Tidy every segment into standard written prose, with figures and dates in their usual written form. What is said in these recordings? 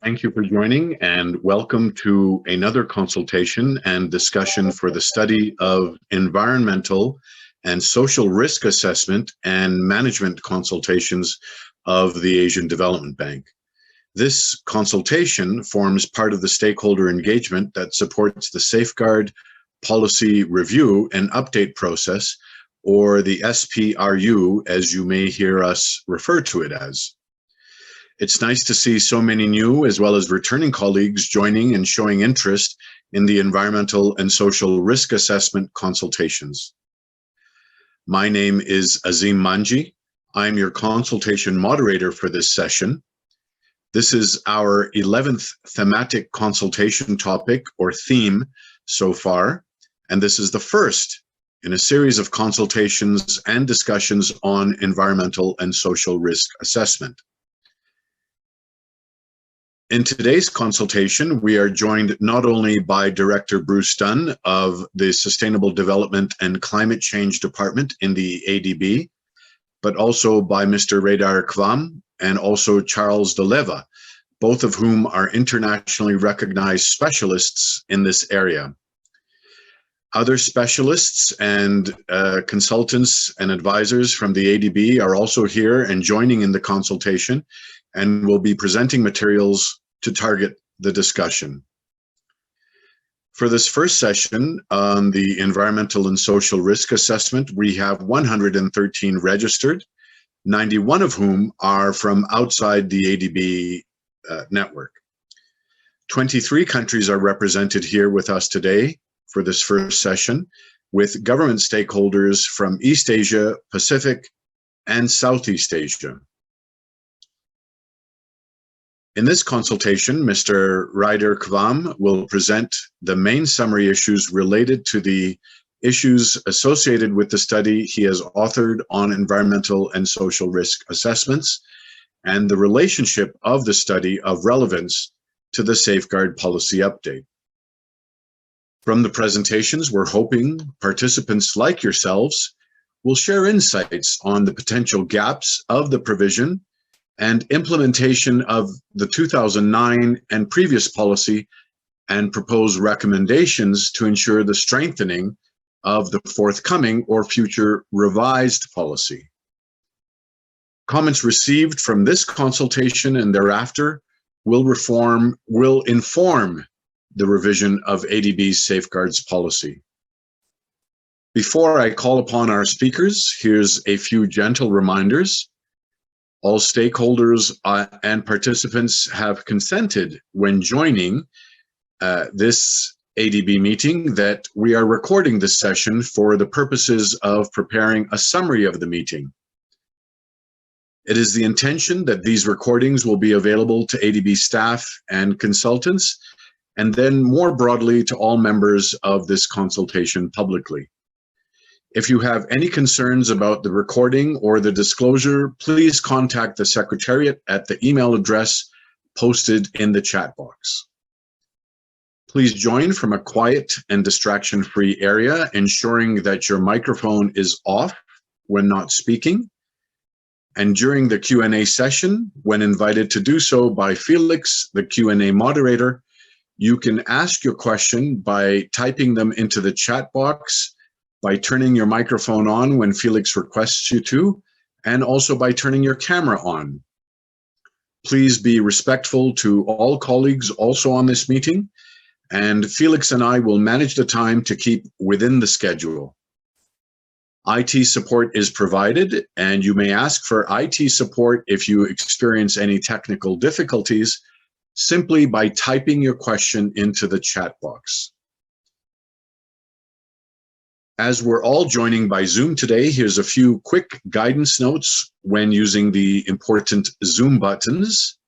Thank you for joining and welcome to another consultation and discussion for the study of environmental and social risk assessment and management consultations of the Asian Development Bank. This consultation forms part of the stakeholder engagement that supports the Safeguard Policy Review and Update process, or the SPRU, as you may hear us refer to it as. It's nice to see so many new as well as returning colleagues joining and showing interest in the environmental and social risk assessment consultations. My name is Azim Manji. I'm your consultation moderator for this session. This is our 11th thematic consultation topic or theme so far, and this is the first in a series of consultations and discussions on environmental and social risk assessment. In today's consultation, we are joined not only by Director Bruce Dunn of the Sustainable Development and Climate Change Department in the ADB, but also by Mr. Radar Kvam and also Charles De Leva, both of whom are internationally recognized specialists in this area. Other specialists and consultants and advisors from the ADB are also here and joining in the consultation and will be presenting materials to target the discussion. For this first session on the environmental and social risk assessment, we have 113 registered, 91 of whom are from outside the ADB network. 23 countries are represented here with us today for this first session, with government stakeholders from East Asia, Pacific, and Southeast Asia. In this consultation, Mr. Ryder Kvam will present the main summary issues related to the issues associated with the study he has authored on environmental and social risk assessments and the relationship of the study of relevance to the Safeguard Policy Update. From the presentations, we're hoping participants like yourselves will share insights on the potential gaps of the provision and implementation of the 2009 and previous policy and propose recommendations to ensure the strengthening of the forthcoming or future revised policy. Comments received from this consultation and thereafter will inform the revision of ADB's safeguards policy. Before I call upon our speakers, here's a few gentle reminders. All stakeholders and participants have consented when joining this ADB meeting that we are recording this session for the purposes of preparing a summary of the meeting. It is the intention that these recordings will be available to ADB staff and consultants, and then more broadly to all members of this consultation publicly. If you have any concerns about the recording or the disclosure, please contact the Secretariat at the email address posted in the chat box. Please join from a quiet and distraction-free area, ensuring that your microphone is off when not speaking. And during the Q&A session, when invited to do so by Felix, the Q&A moderator, you can ask your question by typing them into the chat box, by turning your microphone on when Felix requests you to, and also by turning your camera on. Please be respectful to all colleagues also on this meeting, and Felix and I will manage the time to keep within the schedule. IT support is provided, and you may ask for IT support if you experience any technical difficulties, simply by typing your question into the chat box. As we're all joining by Zoom today, here's a few quick guidance notes when using the important Zoom buttons.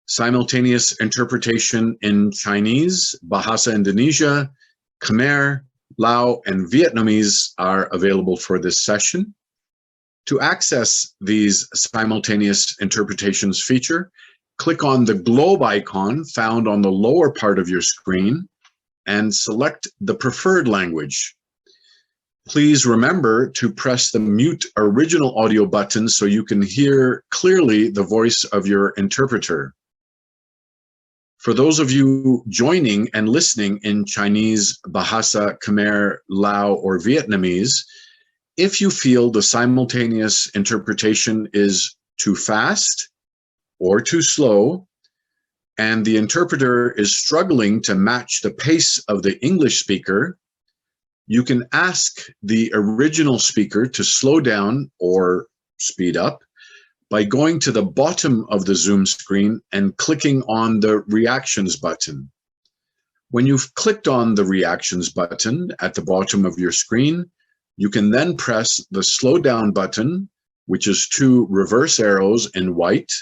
Simultaneous interpretation in Chinese, Bahasa Indonesia, Khmer, Lao, and Vietnamese are available for this session. To access these simultaneous interpretations feature, click on the globe icon found on the lower part of your screen and select the preferred language. Please remember to press the mute original audio button so you can hear clearly the voice of your interpreter. For those of you joining and listening in Chinese, Bahasa, Khmer, Lao, or Vietnamese, if you feel the simultaneous interpretation is too fast or too slow, and the interpreter is struggling to match the pace of the English speaker, you can ask the original speaker to slow down or speed up by going to the bottom of the Zoom screen and clicking on the Reactions button. When you've clicked on the Reactions button at the bottom of your screen, you can then press the Slow Down button, which is 2 reverse arrows in white,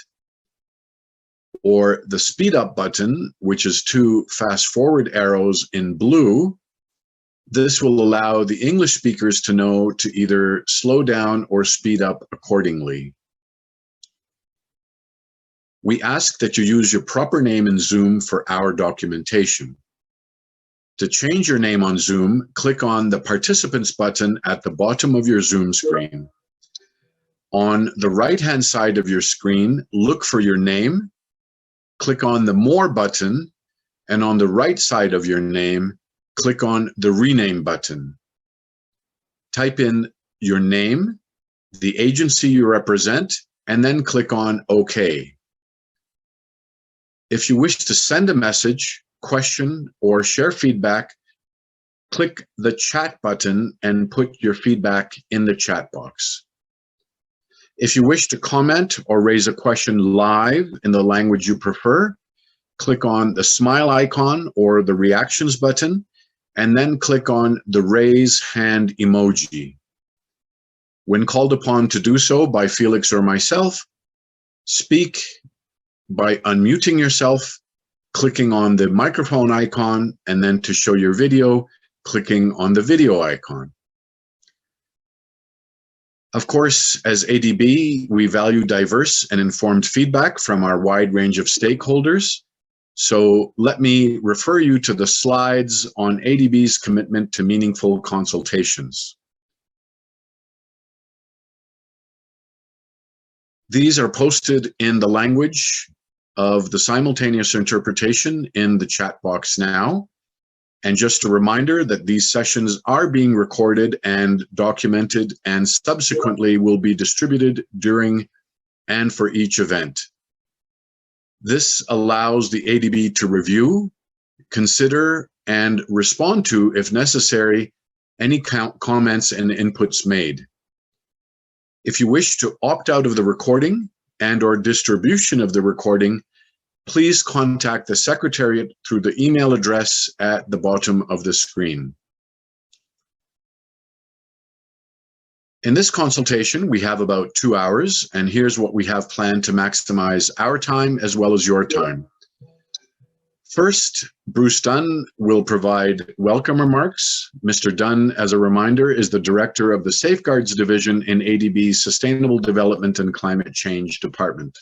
or the Speed Up button, which is 2 fast forward arrows in blue. This will allow the English speakers to know to either slow down or speed up accordingly. We ask that you use your proper name in Zoom for our documentation. To change your name on Zoom, click on the Participants button at the bottom of your Zoom screen. On the right-hand side of your screen, look for your name, click on the More button, and on the right side of your name, click on the Rename button. Type in your name, the agency you represent, and then click on OK. If you wish to send a message, question, or share feedback, click the Chat button and put your feedback in the chat box. If you wish to comment or raise a question live in the language you prefer, click on the smile icon or the Reactions button, and then click on the Raise Hand emoji. When called upon to do so by Felix or myself, speak by unmuting yourself, clicking on the microphone icon, and then to show your video, clicking on the video icon. Of course, as ADB, we value diverse and informed feedback from our wide range of stakeholders. So let me refer you to the slides on ADB's commitment to meaningful consultations. These are posted in the language of the simultaneous interpretation in the chat box now. And just a reminder that these sessions are being recorded and documented and subsequently will be distributed during and for each event. This allows the ADB to review, consider, and respond to, if necessary, any comments and inputs made. If you wish to opt out of the recording and/or distribution of the recording, please contact the Secretariat through the email address at the bottom of the screen. In this consultation, we have about 2 hours, and here's what we have planned to maximize our time as well as your time. First, Bruce Dunn will provide welcome remarks. Mr. Dunn, as a reminder, is the Director of the Safeguards Division in ADB's Sustainable Development and Climate Change Department.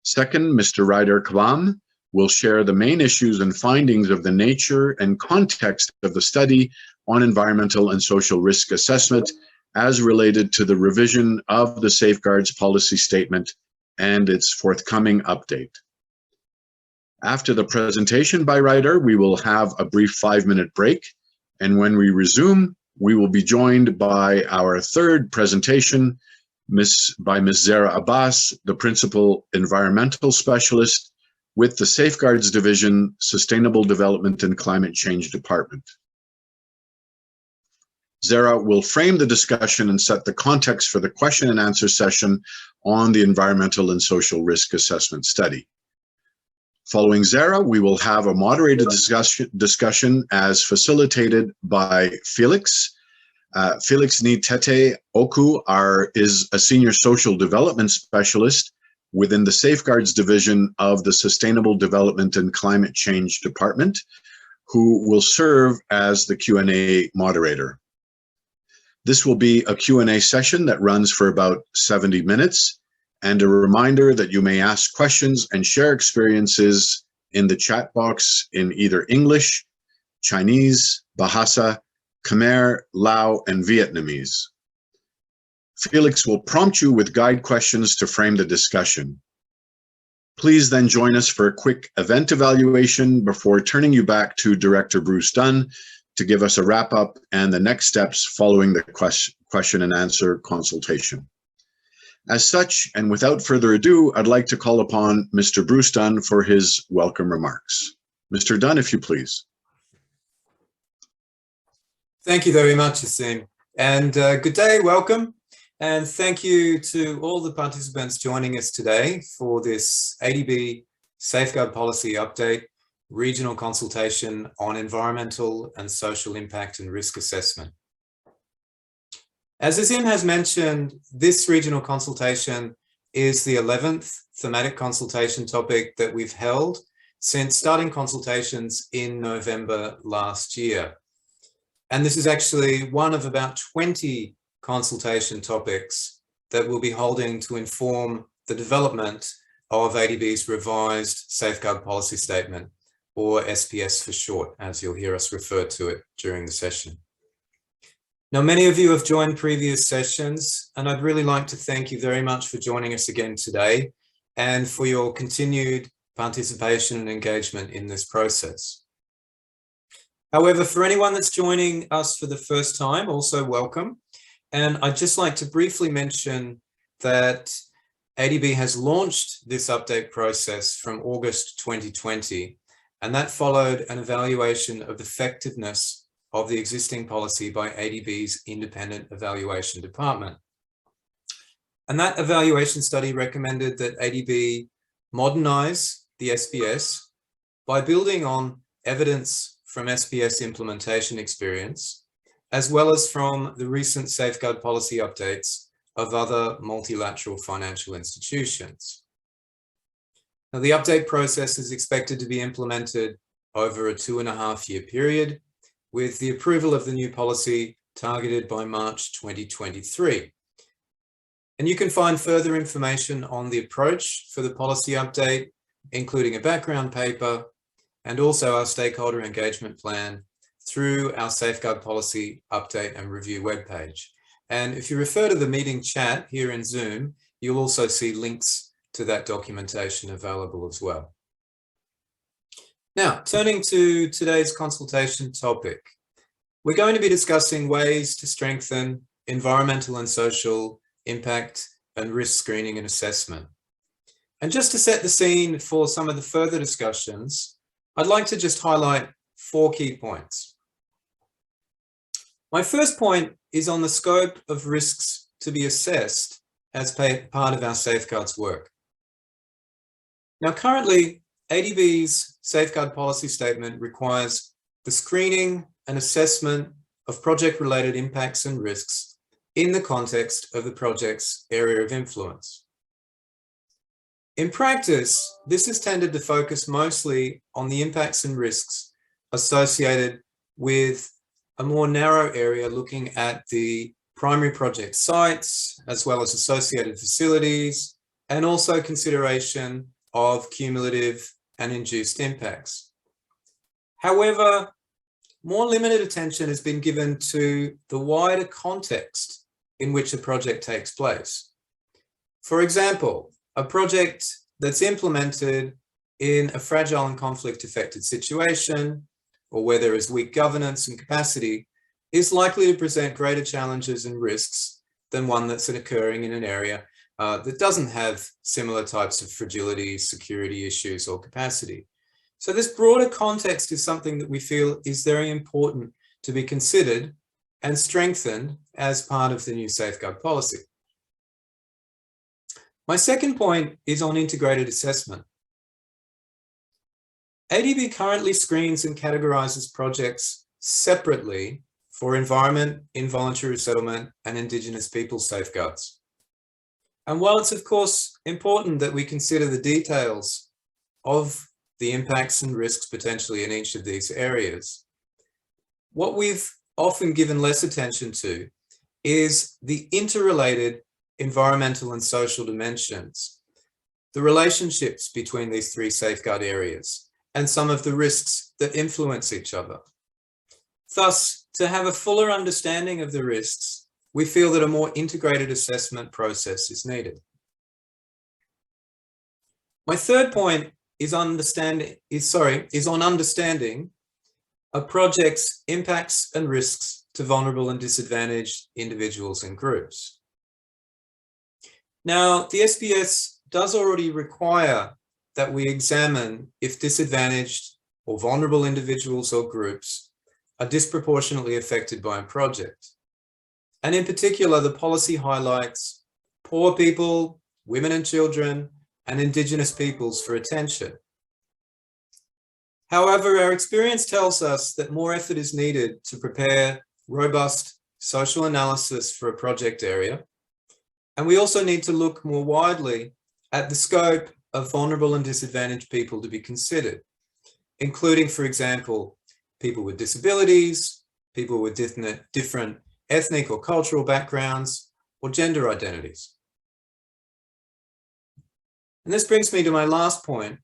Second, Mr. Ryder Kvam will share the main issues and findings of the nature and context of the study on environmental and social risk assessment as related to the revision of the Safeguards Policy Statement and its forthcoming update. After the presentation by Ryder, we will have a brief 5-minute break, and when we resume, we will be joined by our third presentation by Ms. Zara Abbas, the Principal Environmental Specialist with the Safeguards Division, Sustainable Development and Climate Change Department. Zara will frame the discussion and set the context for the question and answer session on the Environmental and Social Risk Assessment Study. Following Zara, we will have a moderated discussion as facilitated by Felix. Felix Nitete Oku is a Senior Social Development Specialist within the Safeguards Division of the Sustainable Development and Climate Change Department, who will serve as the Q&A moderator. This will be a Q&A session that runs for about 70 minutes, and a reminder that you may ask questions and share experiences in the chat box in either English, Chinese, Bahasa, Khmer, Lao, and Vietnamese. Felix will prompt you with guide questions to frame the discussion. Please then join us for a quick event evaluation before turning you back to Director Bruce Dunn to give us a wrap up and the next steps following the question and answer consultation. As such, and without further ado, I'd like to call upon Mr. Bruce Dunn for his welcome remarks. Mr. Dunn, if you please. Thank you very much, Asim. And good day, welcome. And thank you to all the participants joining us today for this ADB Safeguard Policy Update Regional Consultation on Environmental and Social Impact and Risk Assessment. As Asim has mentioned, this regional consultation is the 11th thematic consultation topic that we've held since starting consultations in November last year. And this is actually one of about 20 consultation topics that we'll be holding to inform the development of ADB's revised Safeguard Policy Statement, or SPS for short, as you'll hear us refer to it during the session. Now, many of you have joined previous sessions, and I'd really like to thank you very much for joining us again today and for your continued participation and engagement in this process. However, for anyone that's joining us for the first time, also welcome. And I'd just like to briefly mention that ADB has launched this update process from August 2020, and that followed an evaluation of the effectiveness of the existing policy by ADB's Independent Evaluation Department. And that evaluation study recommended that ADB modernize the SPS by building on evidence from SPS implementation experience, as well as from the recent safeguard policy updates of other multilateral financial institutions. Now, the update process is expected to be implemented over a 2.5-year period, with the approval of the new policy targeted by March 2023. And you can find further information on the approach for the policy update, including a background paper, and also our stakeholder engagement plan through our Safeguard Policy Update and Review webpage. And if you refer to the meeting chat here in Zoom, you'll also see links to that documentation available as well. Now, turning to today's consultation topic, we're going to be discussing ways to strengthen environmental and social impact and risk screening and assessment. And just to set the scene for some of the further discussions, I'd like to just highlight 4 key points. My first point is on the scope of risks to be assessed as part of our safeguards work. Now, currently, ADB's Safeguard Policy Statement requires the screening and assessment of project-related impacts and risks in the context of the project's area of influence. In practice, this has tended to focus mostly on the impacts and risks associated with a more narrow area looking at the primary project sites, as well as associated facilities, and also consideration of cumulative and induced impacts. However, more limited attention has been given to the wider context in which a project takes place. For example, a project that's implemented in a fragile and conflict-affected situation, or where there is weak governance and capacity, is likely to present greater challenges and risks than one that's occurring in an area that doesn't have similar types of fragility, security issues, or capacity. So this broader context is something that we feel is very important to be considered and strengthened as part of the new safeguard policy. My second point is on integrated assessment. ADB currently screens and categorizes projects separately for environment, involuntary resettlement, and Indigenous people safeguards. And while it's of course important that we consider the details of the impacts and risks potentially in each of these areas, what we've often given less attention to is the interrelated environmental and social dimensions, the relationships between these 3 safeguard areas, and some of the risks that influence each other. Thus, to have a fuller understanding of the risks, we feel that a more integrated assessment process is needed. My third point is on understanding a project's impacts and risks to vulnerable and disadvantaged individuals and groups. Now, the SPS does already require that we examine if disadvantaged or vulnerable individuals or groups are disproportionately affected by a project. And in particular, the policy highlights poor people, women and children, and Indigenous peoples for attention. However, our experience tells us that more effort is needed to prepare robust social analysis for a project area. And we also need to look more widely at the scope of vulnerable and disadvantaged people to be considered, including, for example, people with disabilities, people with different ethnic or cultural backgrounds, or gender identities. And this brings me to my last point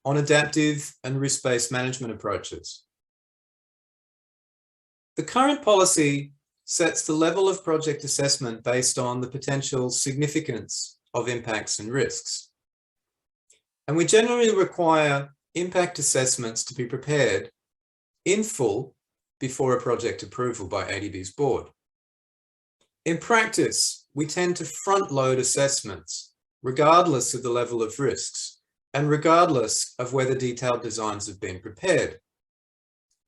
on adaptive and risk-based management approaches. The current policy sets the level of project assessment based on the potential significance of impacts and risks. And we generally require impact assessments to be prepared in full before a project approval by ADB's board. In practice, we tend to front-load assessments regardless of the level of risks and regardless of whether detailed designs have been prepared.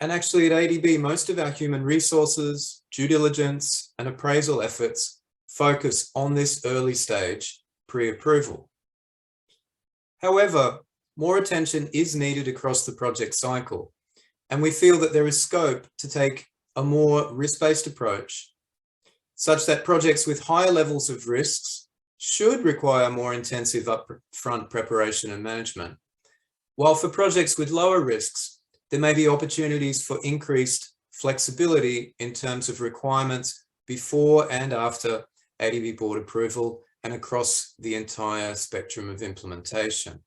And actually at ADB, most of our human resources, due diligence, and appraisal efforts focus on this early stage pre-approval. However, more attention is needed across the project cycle, and we feel that there is scope to take a more risk-based approach, such that projects with higher levels of risks should require more intensive upfront preparation and management, while for projects with lower risks, there may be opportunities for increased flexibility in terms of requirements before and after ADB board approval and across the entire spectrum of implementation.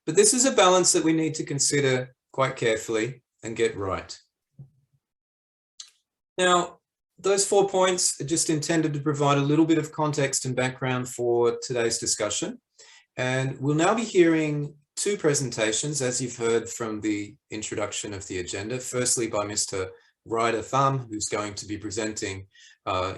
But this is a balance that we need to consider quite carefully and get right. Now, those 4 points are just intended to provide a little bit of context and background for today's discussion. And we'll now be hearing two presentations, as you've heard from the introduction of the agenda. Firstly, by Mr. Ryder Thum, who's going to be presenting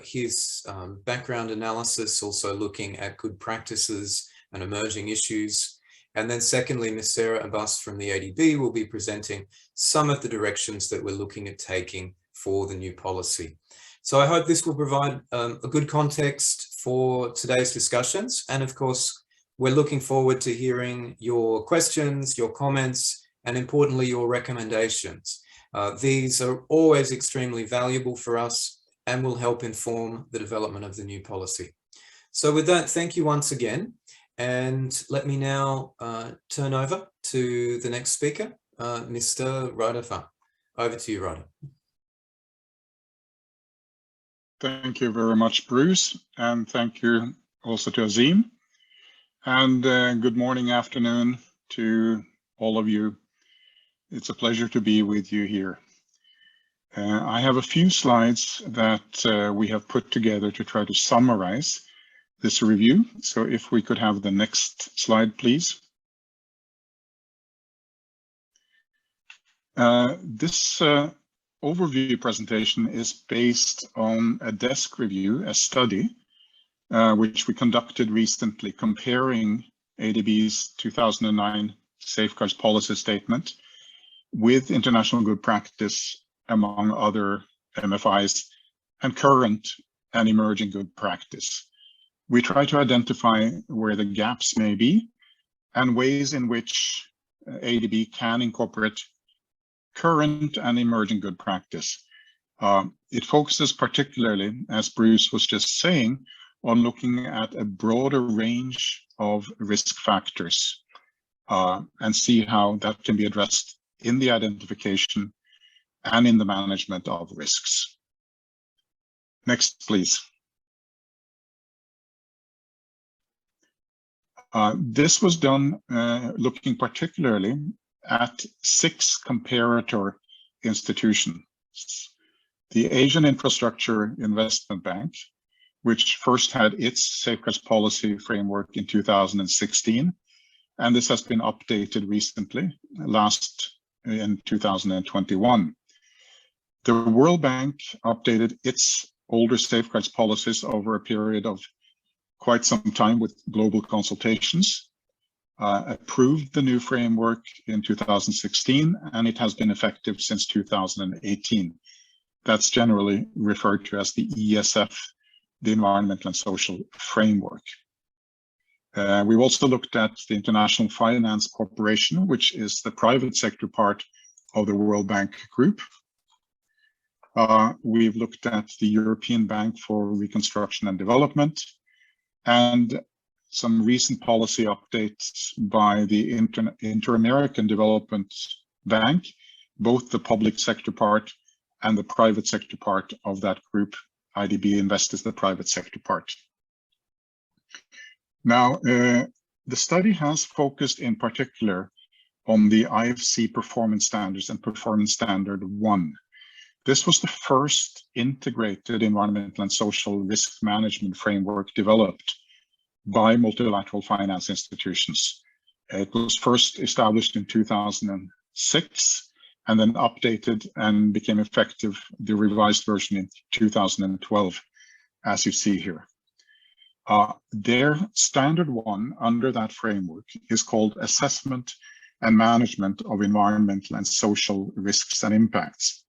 his background analysis, also looking at good practices and emerging issues. And then secondly, Ms. Sarah Abbas from the ADB will be presenting some of the directions that we're looking at taking for the new policy. So I hope this will provide a good context for today's discussions. And of course, we're looking forward to hearing your questions, your comments, and importantly, your recommendations. These are always extremely valuable for us and will help inform the development of the new policy. So with that, thank you once again. And let me now turn over to the next speaker, Mr. Ryder Thum. Over to you, Ryder. Thank you very much, Bruce, and thank you also to Azim. And good morning, afternoon to all of you. It's a pleasure to be with you here. I have a few slides that we have put together to try to summarize this review. So if we could have the next slide, please. This overview presentation is based on a desk review, a study, which we conducted recently comparing ADB's 2009 Safeguards Policy Statement with international good practice, among other MFIs, and current and emerging good practice. We try to identify where the gaps may be and ways in which ADB can incorporate current and emerging good practice. It focuses particularly, as Bruce was just saying, on looking at a broader range of risk factors and see how that can be addressed in the identification and in the management of risks. Next, please. This was done looking particularly at 6 comparator institutions. The Asian Infrastructure Investment Bank, which first had its safeguards policy framework in 2016, and this has been updated recently, last in 2021. The World Bank updated its older safeguards policies over a period of quite some time with global consultations, approved the new framework in 2016, and it has been effective since 2018. That's generally referred to as the ESF, the Environmental and Social Framework. We've also looked at the International Finance Corporation, which is the private sector part of the World Bank Group. We've looked at the European Bank for Reconstruction and Development, and some recent policy updates by the Inter-American Development Bank, both the public sector part and the private sector part of that group. IDB Invest is the private sector part. Now, the study has focused in particular on the IFC performance standards and performance standard 1. This was the first integrated environmental and social risk management framework developed by multilateral finance institutions. It was first established in 2006 and then updated and became effective, the revised version, in 2012, as you see here. Their standard 1 under that framework is called Assessment and Management of Environmental and Social Risks and Impacts.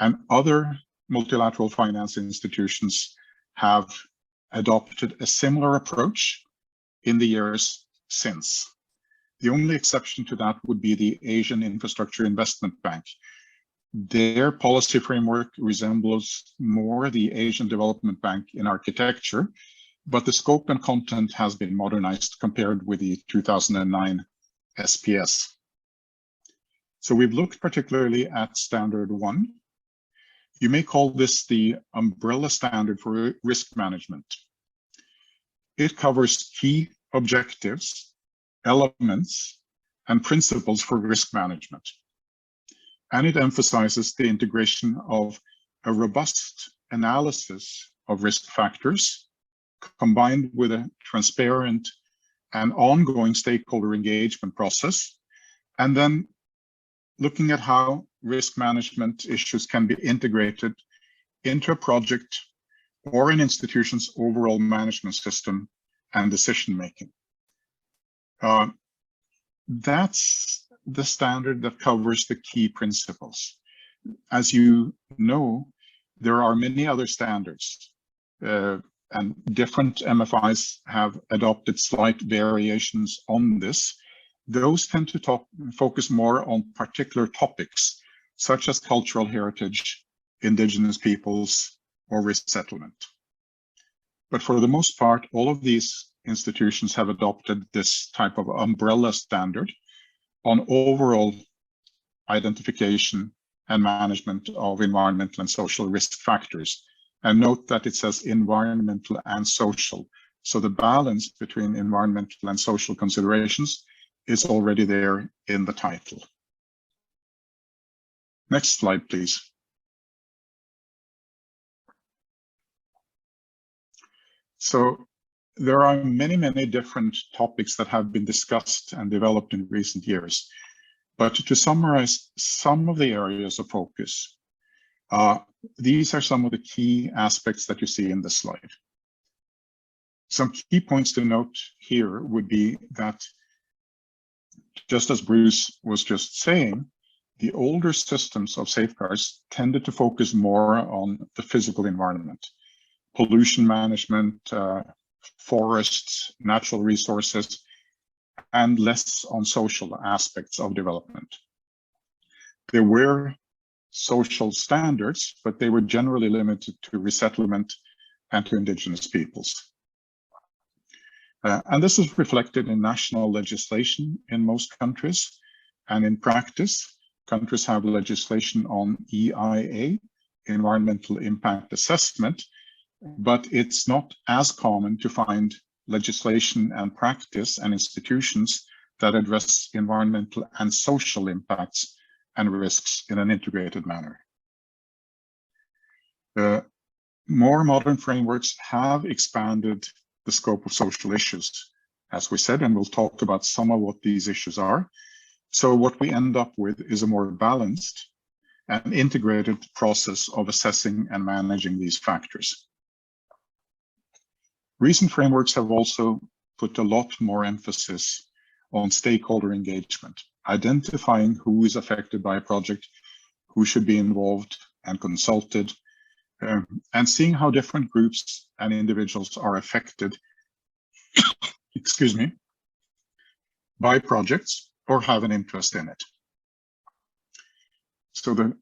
And other multilateral finance institutions have adopted a similar approach in the years since. The only exception to that would be the Asian Infrastructure Investment Bank. Their policy framework resembles more the Asian Development Bank in architecture, but the scope and content has been modernized compared with the 2009 SPS. So we've looked particularly at standard 1. You may call this the umbrella standard for risk management. It covers key objectives, elements, and principles for risk management. And it emphasizes the integration of a robust analysis of risk factors combined with a transparent and ongoing stakeholder engagement process, and then looking at how risk management issues can be integrated into a project or an institution's overall management system and decision-making. That's the standard that covers the key principles. As you know, there are many other standards, and different MFIs have adopted slight variations on this. Those tend to focus more on particular topics, such as cultural heritage, indigenous peoples, or resettlement. But for the most part, all of these institutions have adopted this type of umbrella standard on overall identification and management of environmental and social risk factors. And note that it says environmental and social. So the balance between environmental and social considerations is already there in the title. Next slide, please. So there are many, many different topics that have been discussed and developed in recent years. But to summarize some of the areas of focus, these are some of the key aspects that you see in this slide. Some key points to note here would be that, just as Bruce was just saying, the older systems of safeguards tended to focus more on the physical environment, pollution management, forests, natural resources, and less on social aspects of development. There were social standards, but they were generally limited to resettlement and to indigenous peoples. And this is reflected in national legislation in most countries. And in practice, countries have legislation on EIA, environmental impact assessment, but it's not as common to find legislation and practice and institutions that address environmental and social impacts and risks in an integrated manner. More modern frameworks have expanded the scope of social issues as we said, and we'll talk about some of what these issues are. So what we end up with is a more balanced and integrated process of assessing and managing these factors. Recent frameworks have also put a lot more emphasis on stakeholder engagement, identifying who is affected by a project, who should be involved and consulted, and seeing how different groups and individuals are affected, excuse me, by projects or have an interest in it. So the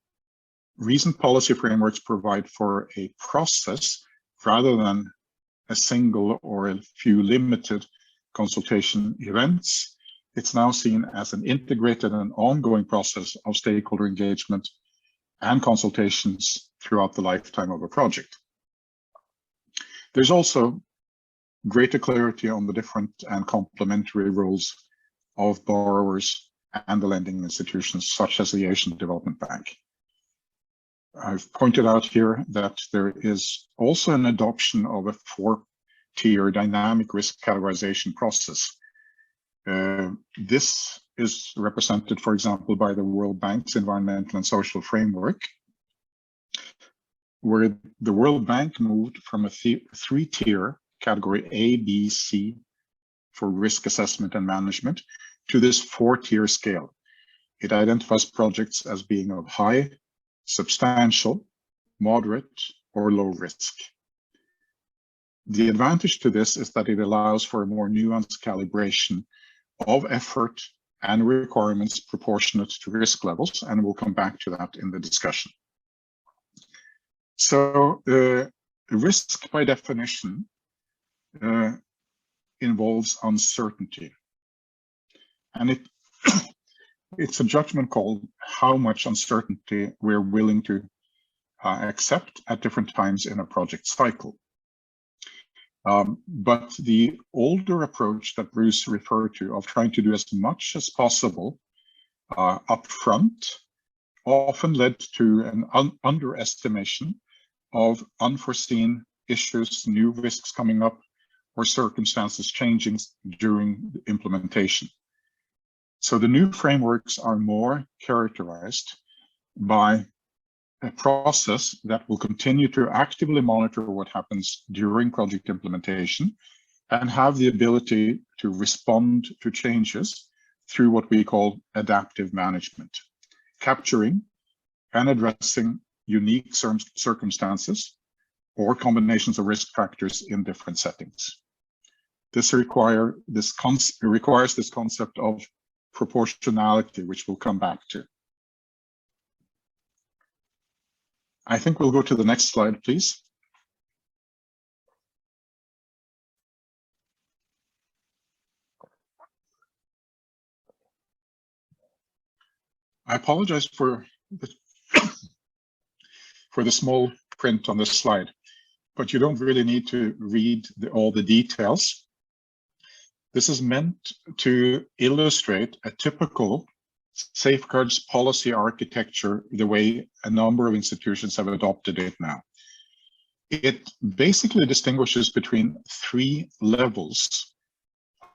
recent policy frameworks provide for a process rather than a single or a few limited consultation events. It's now seen as an integrated and ongoing process of stakeholder engagement and consultations throughout the lifetime of a project. There's also greater clarity on the different and complementary roles of borrowers and the lending institutions, such as the Asian Development Bank. I've pointed out here that there is also an adoption of a 4-tier dynamic risk categorization process. This is represented, for example, by the World Bank's Environmental and Social Framework, where the World Bank moved from a 3-tier category A, B, C for risk assessment and management to this 4-tier scale. It identifies projects as being of high, substantial, moderate, or low risk. The advantage to this is that it allows for a more nuanced calibration of effort and requirements proportionate to risk levels, and we'll come back to that in the discussion. So risk by definition involves uncertainty, and it's a judgment call how much uncertainty we're willing to accept at different times in a project cycle. But the older approach that Bruce referred to of trying to do as much as possible upfront often led to an underestimation of unforeseen issues, new risks coming up, or circumstances changing during the implementation. So the new frameworks are more characterized by a process that will continue to actively monitor what happens during project implementation and have the ability to respond to changes through what we call adaptive management, capturing and addressing unique circumstances or combinations of risk factors in different settings. This requires this concept of proportionality, which we'll come back to. I think we'll go to the next slide, please. I apologize for the small print on this slide, but you don't really need to read all the details. This is meant to illustrate a typical safeguards policy architecture, the way a number of institutions have adopted it now. It basically distinguishes between 3 levels,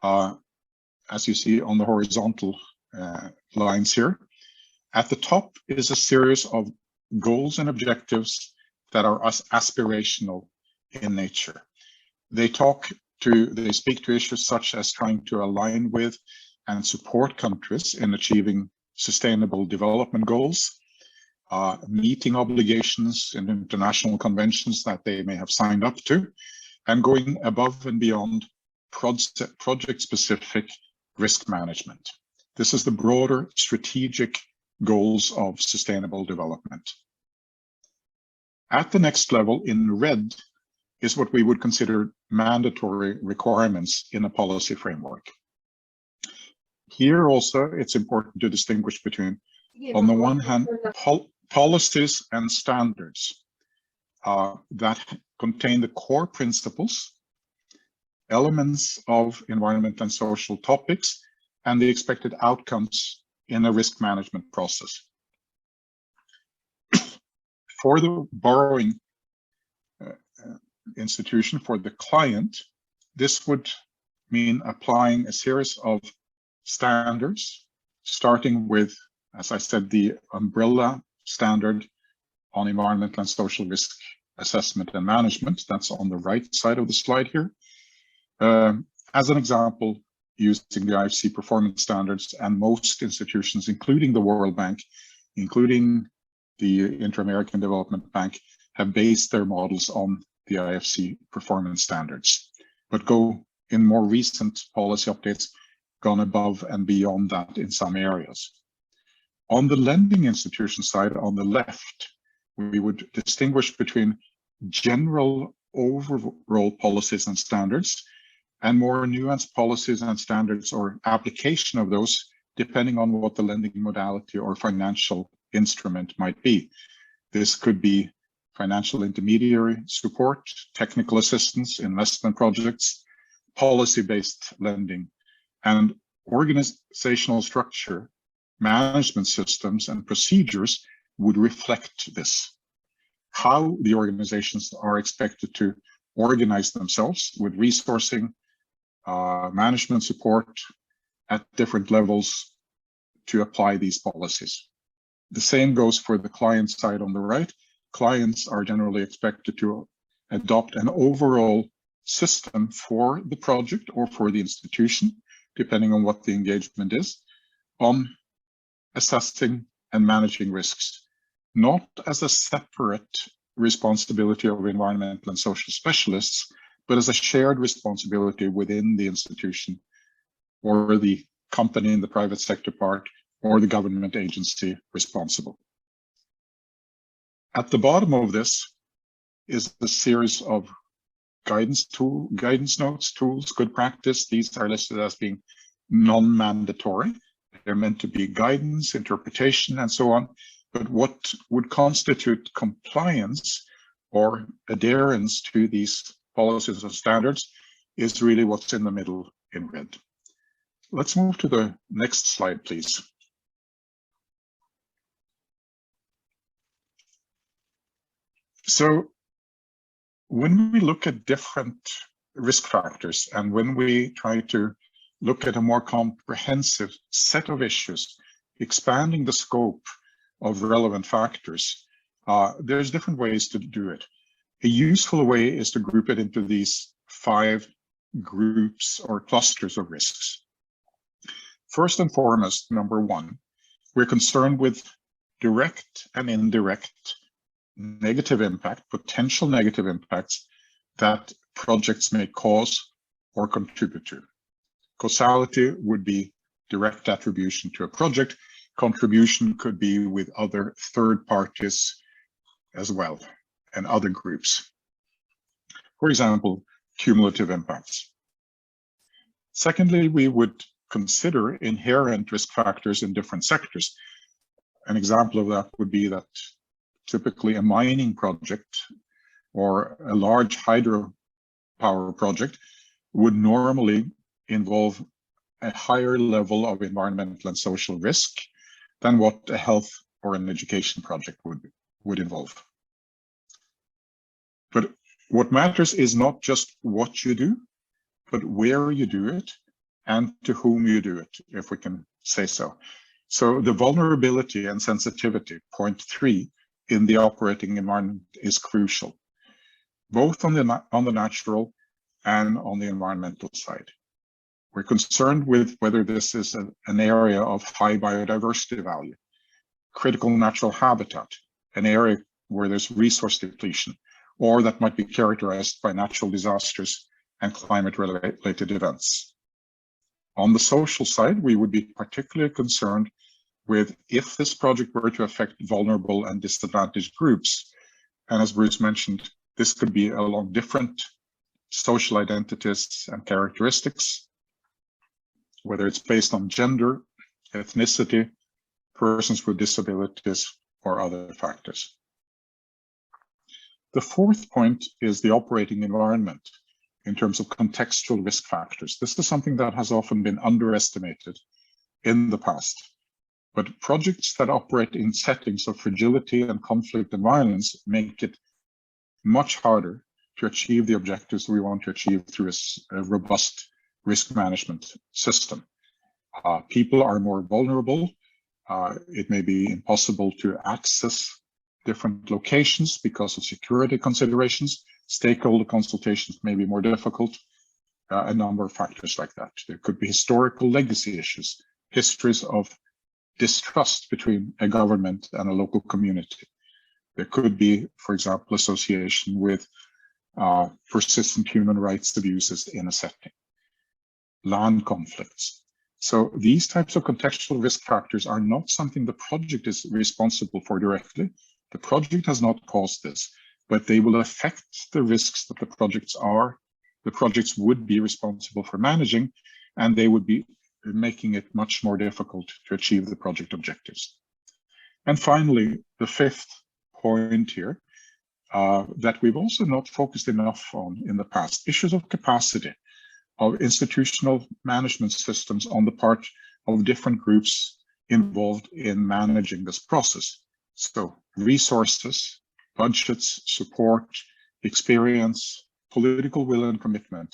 as you see on the horizontal lines here. At the top is a series of goals and objectives that are aspirational in nature. They speak to issues such as trying to align with and support countries in achieving sustainable development goals, meeting obligations in international conventions that they may have signed up to, and going above and beyond project-specific risk management. This is the broader strategic goals of sustainable development. At the next level, in red, is what we would consider mandatory requirements in a policy framework. Here also, it's important to distinguish between, on the one hand, policies and standards that contain the core principles, elements of environment and social topics, and the expected outcomes in a risk management process. For the borrowing institution, for the client, this would mean applying a series of standards, starting with, as I said, the umbrella standard on environmental and social risk assessment and management. That's on the right side of the slide here. As an example, using the IFC performance standards, and most institutions, including the World Bank, including the Inter-American Development Bank, have based their models on the IFC performance standards, but go in more recent policy updates, gone above and beyond that in some areas. On the lending institution side, on the left, we would distinguish between general overall policies and standards and more nuanced policies and standards, or application of those, depending on what the lending modality or financial instrument might be. This could be financial intermediary support, technical assistance, investment projects, policy-based lending, and organizational structure, management systems, and procedures would reflect this. How the organizations are expected to organize themselves with resourcing, management support at different levels to apply these policies. The same goes for the client side on the right. Clients are generally expected to adopt an overall system for the project or for the institution, depending on what the engagement is, on assessing and managing risks, not as a separate responsibility of environmental and social specialists, but as a shared responsibility within the institution or the company in the private sector part or the government agency responsible. At the bottom of this is the series of guidance notes, tools, good practice. These are listed as being non-mandatory. They're meant to be guidance, interpretation, and so on. But what would constitute compliance or adherence to these policies and standards is really what's in the middle in red. Let's move to the next slide, please. So when we look at different risk factors and when we try to look at a more comprehensive set of issues, expanding the scope of relevant factors, there's different ways to do it. A useful way is to group it into these 5 groups or clusters of risks. First and foremost, number 1, we're concerned with direct and indirect negative impact, potential negative impacts that projects may cause or contribute to. Causality would be direct attribution to a project. Contribution could be with other third parties as well and other groups. For example, cumulative impacts. Secondly, we would consider inherent risk factors in different sectors. An example of that would be that typically a mining project or a large hydropower project would normally involve a higher level of environmental and social risk than what a health or an education project would involve. But what matters is not just what you do, but where you do it and to whom you do it, if we can say so. So the vulnerability and sensitivity, point 3, in the operating environment is crucial, both on the natural and on the environmental side. We're concerned with whether this is an area of high biodiversity value, critical natural habitat, an area where there's resource depletion, or that might be characterized by natural disasters and climate-related events. On the social side, we would be particularly concerned with if this project were to affect vulnerable and disadvantaged groups. And as Bruce mentioned, this could be along different social identities and characteristics, whether it's based on gender, ethnicity, persons with disabilities, or other factors. The fourth point is the operating environment in terms of contextual risk factors. This is something that has often been underestimated in the past. But projects that operate in settings of fragility and conflict and violence make it much harder to achieve the objectives we want to achieve through a robust risk management system. People are more vulnerable. It may be impossible to access different locations because of security considerations. Stakeholder consultations may be more difficult. A number of factors like that. There could be historical legacy issues, histories of distrust between a government and a local community. There could be, for example, association with persistent human rights abuses in a setting, land conflicts. So these types of contextual risk factors are not something the project is responsible for directly. The project has not caused this, but they will affect the risks that the projects would be responsible for managing, and they would be making it much more difficult to achieve the project objectives. And finally, the fifth point here, that we've also not focused enough on in the past, issues of capacity of institutional management systems on the part of different groups involved in managing this process. So resources, budgets, support, experience, political will and commitment,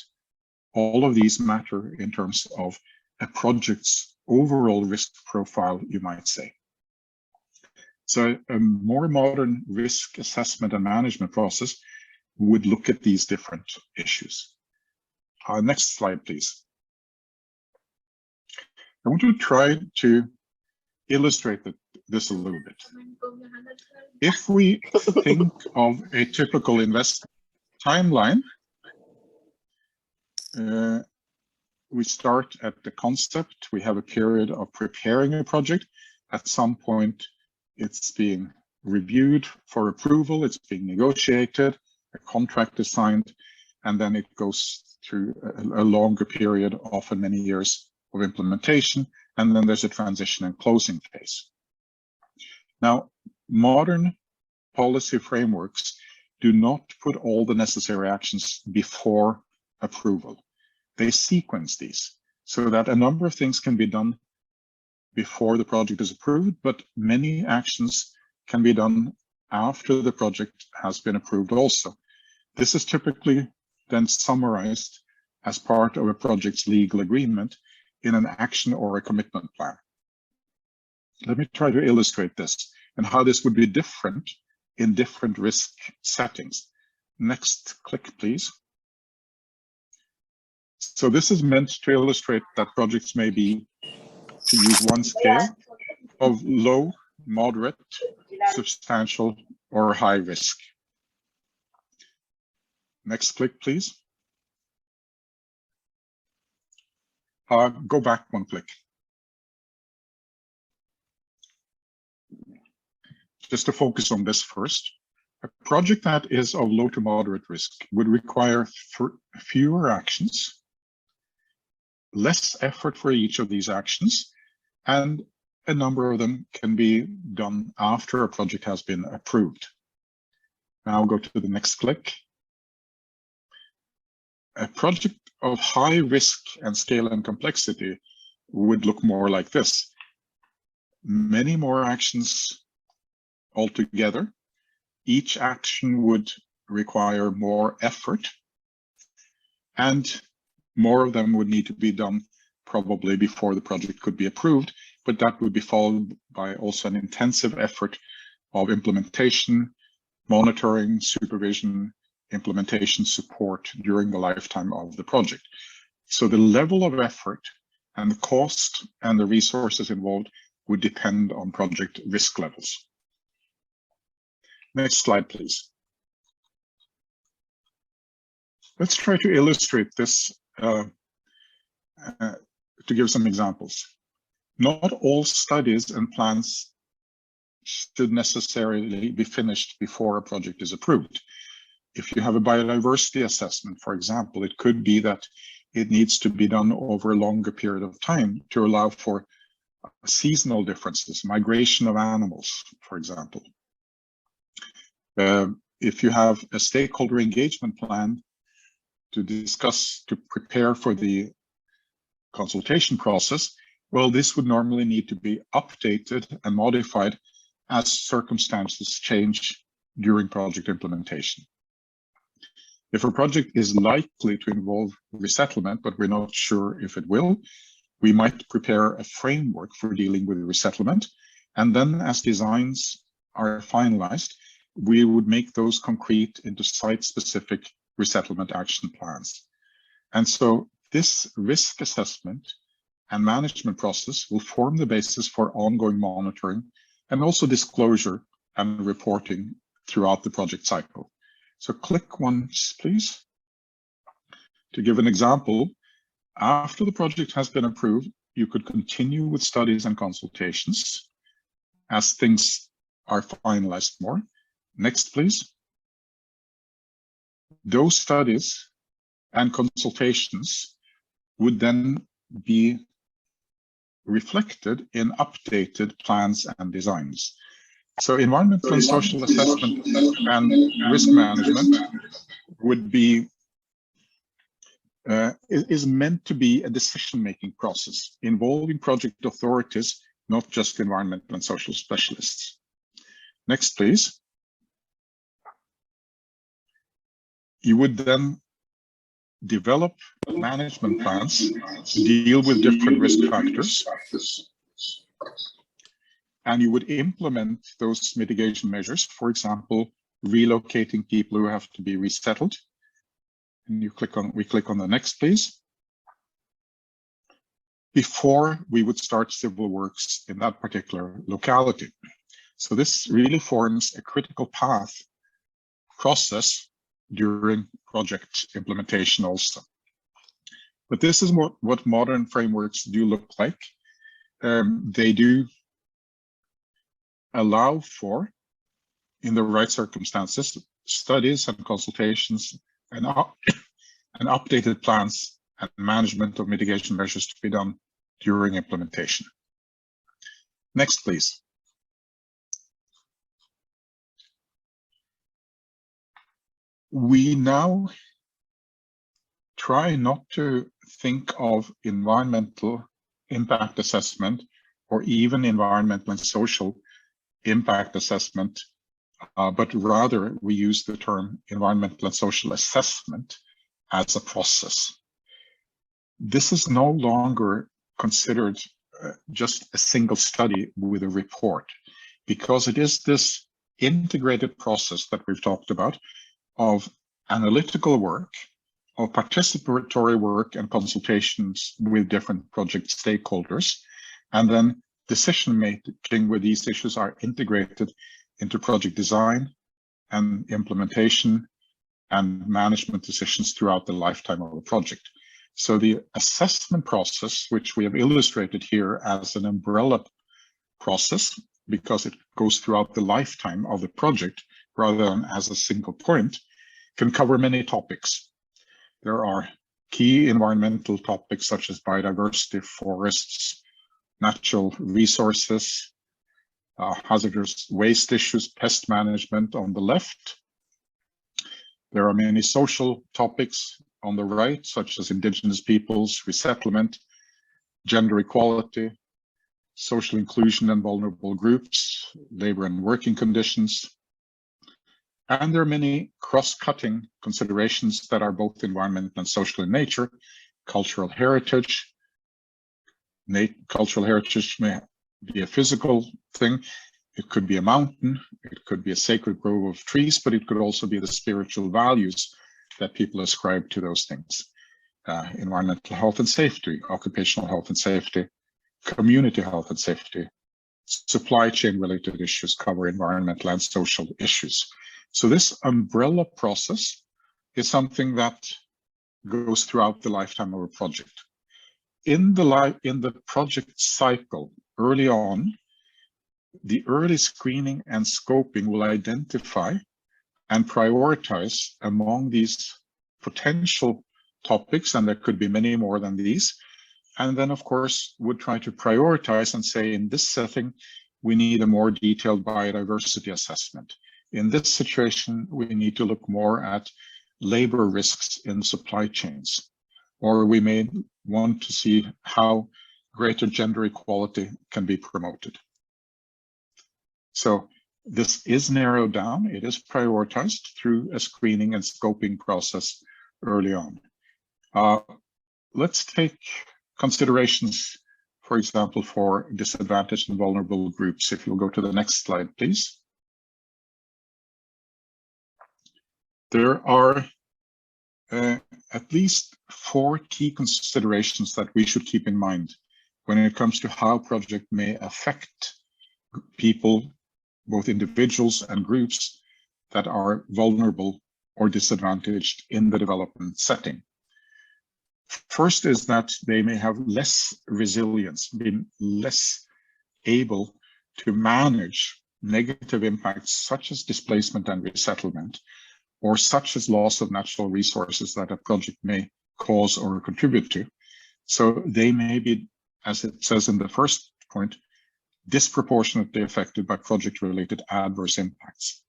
all of these matter in terms of a project's overall risk profile, you might say. So a more modern risk assessment and management process would look at these different issues. Next slide, please. I want to try to illustrate this a little bit. If we think of a typical investment timeline, we start at the concept. We have a period of preparing a project. At some point, it's being reviewed for approval, it's being negotiated, a contract is signed, and then it goes through a longer period, often many years of implementation, and then there's a transition and closing phase. Now, modern policy frameworks do not put all the necessary actions before approval. They sequence these so that a number of things can be done before the project is approved, but many actions can be done after the project has been approved also. This is typically then summarized as part of a project's legal agreement in an action or a commitment plan. Let me try to illustrate this and how this would be different in different risk settings. Next click, please. So this is meant to illustrate that projects may be, to use one scale, of low, moderate, substantial, or high risk. Next click, please. Go back one click. Just to focus on this first. A project that is of low to moderate risk would require fewer actions, less effort for each of these actions, and a number of them can be done after a project has been approved. Now go to the next click. A project of high risk and scale and complexity would look more like this. Many more actions altogether. Each action would require more effort, and more of them would need to be done probably before the project could be approved, but that would be followed by also an intensive effort of implementation, monitoring, supervision, implementation support during the lifetime of the project. So the level of effort and the cost and the resources involved would depend on project risk levels. Next slide, please. Let's try to illustrate this to give some examples. Not all studies and plans should necessarily be finished before a project is approved. If you have a biodiversity assessment, for example, it could be that it needs to be done over a longer period of time to allow for seasonal differences, migration of animals, for example. If you have a stakeholder engagement plan to discuss, to prepare for the consultation process, well, this would normally need to be updated and modified as circumstances change during project implementation. If a project is likely to involve resettlement, but we're not sure if it will, we might prepare a framework for dealing with resettlement. And then as designs are finalized, we would make those concrete into site-specific resettlement action plans. And so this risk assessment and management process will form the basis for ongoing monitoring and also disclosure and reporting throughout the project cycle. So click once, please. To give an example, after the project has been approved, you could continue with studies and consultations as things are finalized more. Next, please. Those studies and consultations would then be reflected in updated plans and designs. So environmental and social assessment and risk management would be is meant to be a decision-making process involving project authorities, not just environmental and social specialists. Next, please. You would then develop management plans to deal with different risk factors, and you would implement those mitigation measures, for example, relocating people who have to be resettled. And we click on the next, please. Before we would start civil works in that particular locality. So this really forms a critical path process during project implementation also. But this is what modern frameworks do look like. They do allow for, in the right circumstances, studies and consultations and updated plans and management of mitigation measures to be done during implementation. Next, please. We now try not to think of environmental impact assessment or even environmental and social impact assessment, but rather we use the term environmental and social assessment as a process. This is no longer considered just a single study with a report, because it is this integrated process that we've talked about of analytical work, of participatory work and consultations with different project stakeholders, and then decision making where these issues are integrated into project design and implementation and management decisions throughout the lifetime of a project. So the assessment process, which we have illustrated here as an umbrella process, because it goes throughout the lifetime of the project rather than as a single point, can cover many topics. There are key environmental topics such as biodiversity, forests, natural resources, hazardous waste issues, pest management on the left. There are many social topics on the right, such as indigenous peoples, resettlement, gender equality, social inclusion and vulnerable groups, labor and working conditions. And there are many cross-cutting considerations that are both environmental and social in nature. Cultural heritage. Cultural heritage may be a physical thing. It could be a mountain. It could be a sacred grove of trees, but it could also be the spiritual values that people ascribe to those things. Environmental health and safety, occupational health and safety, community health and safety, supply chain related issues cover environmental and social issues. So this umbrella process is something that goes throughout the lifetime of a project. In the project cycle, early on, the early screening and scoping will identify and prioritize among these potential topics, and there could be many more than these. And then, of course, would try to prioritize and say, in this setting, we need a more detailed biodiversity assessment. In this situation, we need to look more at labor risks in supply chains, or we may want to see how greater gender equality can be promoted. So This is narrowed down. It is prioritized through a screening and scoping process early on. Let's take considerations, for example, for disadvantaged and vulnerable groups. If you'll go to the next slide, please. There are at least 4 key considerations that we should keep in mind when it comes to how project may affect people, both individuals and groups, that are vulnerable or disadvantaged in the development setting. First is that they may have less resilience, been less able to manage negative impacts such as displacement and resettlement, or such as loss of natural resources that a project may cause or contribute to. So they may be, as it says in the first point, disproportionately affected by project-related adverse impacts.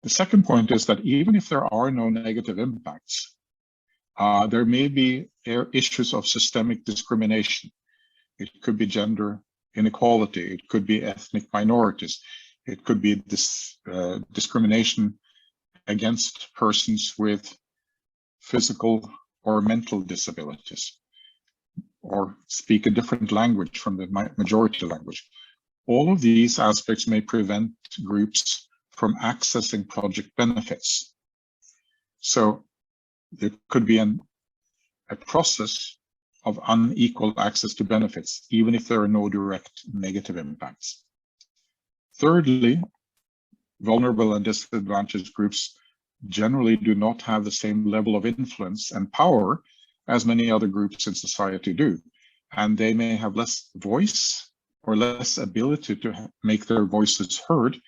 The second point is that even if there are no negative impacts, there may be issues of systemic discrimination. It could be gender inequality, it could be ethnic minorities, it could be discrimination against persons with physical or mental disabilities, or speak a different language from the majority language. All of these aspects may prevent groups from accessing project benefits. So there could be a process of unequal access to benefits, even if there are no direct negative impacts. Thirdly, vulnerable and disadvantaged groups generally do not have the same level of influence and power as many other groups in society do, and they may have less voice or less ability to make their voices heard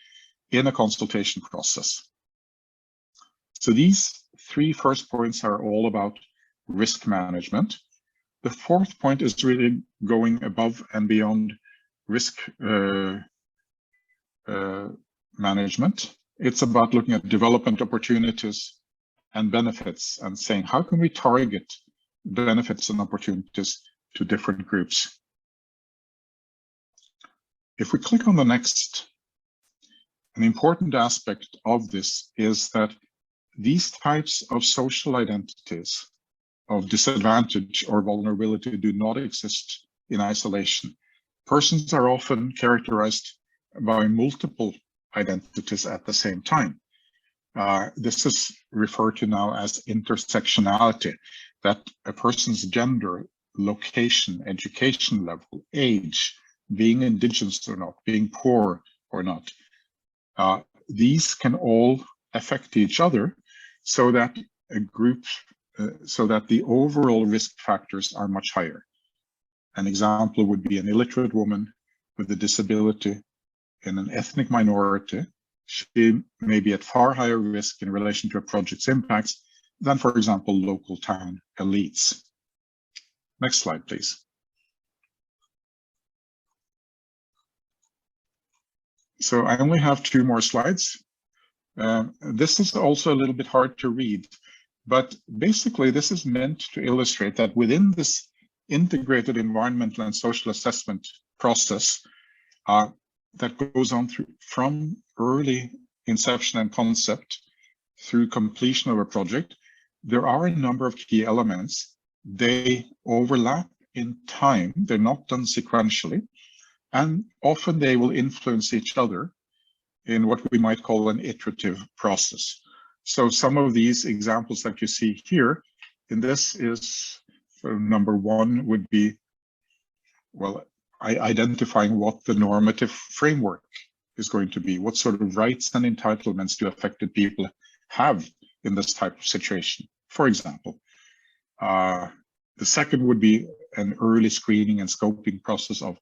in a consultation process. So these 3 first points are all about risk management. The fourth point is really going above and beyond risk management. It's about looking at development opportunities and benefits and saying, how can we target benefits and opportunities to different groups? If we click on the next, an important aspect of this is that these types of social identities of disadvantage or vulnerability do not exist in isolation. Persons are often characterized by multiple identities at the same time. This is referred to now as intersectionality, that a person's gender, location, education level, age, being indigenous or not, being poor or not, these can all affect each other so that a group, so that the overall risk factors are much higher. An example would be an illiterate woman with a disability in an ethnic minority. She may be at far higher risk in relation to a project's impacts than, for example, local town elites. Next slide, please. So I only have 2 more slides. This is also a little bit hard to read, but basically this is meant to illustrate that within this integrated environmental and social assessment process that goes on from early inception and concept through completion of a project, there are a number of key elements. They overlap in time, they're not done sequentially, and often they will influence each other in what we might call an iterative process. So some of these examples that you see here, in this is number 1 would be, well, identifying what the normative framework is going to be. What sort of rights and entitlements do affected people have in this type of situation, for example. The second would be an early screening and scoping process of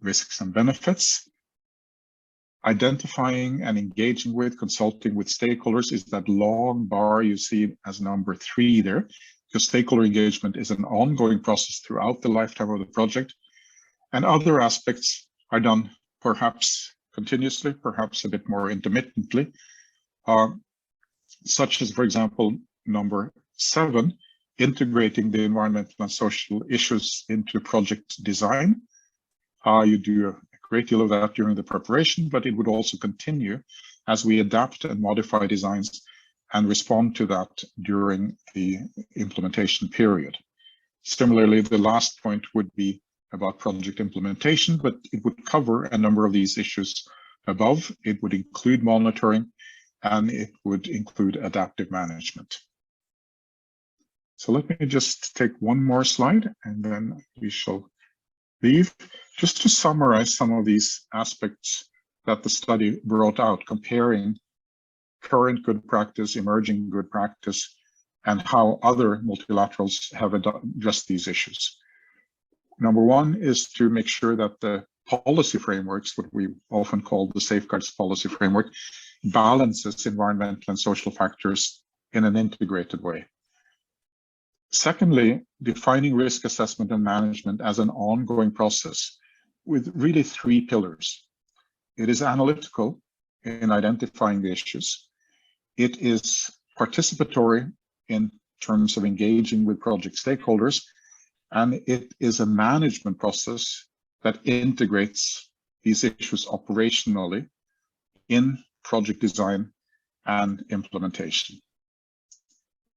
risks and benefits. Identifying and engaging with, consulting with stakeholders is that long bar you see as number 3 there, because stakeholder engagement is an ongoing process throughout the lifetime of the project. And other aspects are done perhaps continuously, perhaps a bit more intermittently, such as, for example, number 7, integrating the environmental and social issues into project design. You do a great deal of that during the preparation, but it would also continue as we adapt and modify designs and respond to that during the implementation period. Similarly, the last point would be about project implementation, but it would cover a number of these issues above. It would include monitoring, and it would include adaptive management. So let me just take one more slide, and then we shall leave. Just to summarize some of these aspects that the study brought out, comparing current good practice, emerging good practice, and how other multilaterals have addressed these issues. Number one is to make sure that the policy frameworks, what we often call the safeguards policy framework, balances environmental and social factors in an integrated way. Secondly, defining risk assessment and management as an ongoing process with really three pillars. It is analytical in identifying the issues. It is participatory in terms of engaging with project stakeholders, and it is a management process that integrates these issues operationally in project design and implementation.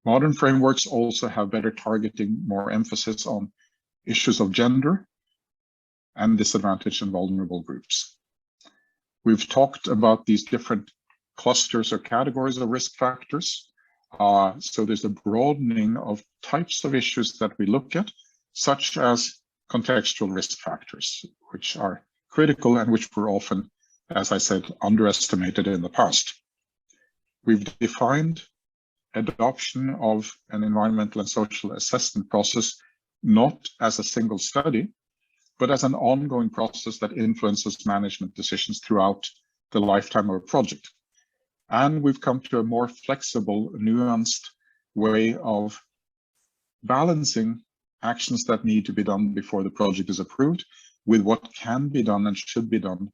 Modern frameworks also have better targeting, more emphasis on issues of gender and disadvantaged and vulnerable groups. We've talked about these different clusters or categories of risk factors. So there's a broadening of types of issues that we look at, such as contextual risk factors, which are critical and which were often, as I said, underestimated in the past. We've defined adoption of an environmental and social assessment process, not as a single study, but as an ongoing process that influences management decisions throughout the lifetime of a project. And we've come to a more flexible, nuanced way of balancing actions that need to be done before the project is approved with what can be done and should be done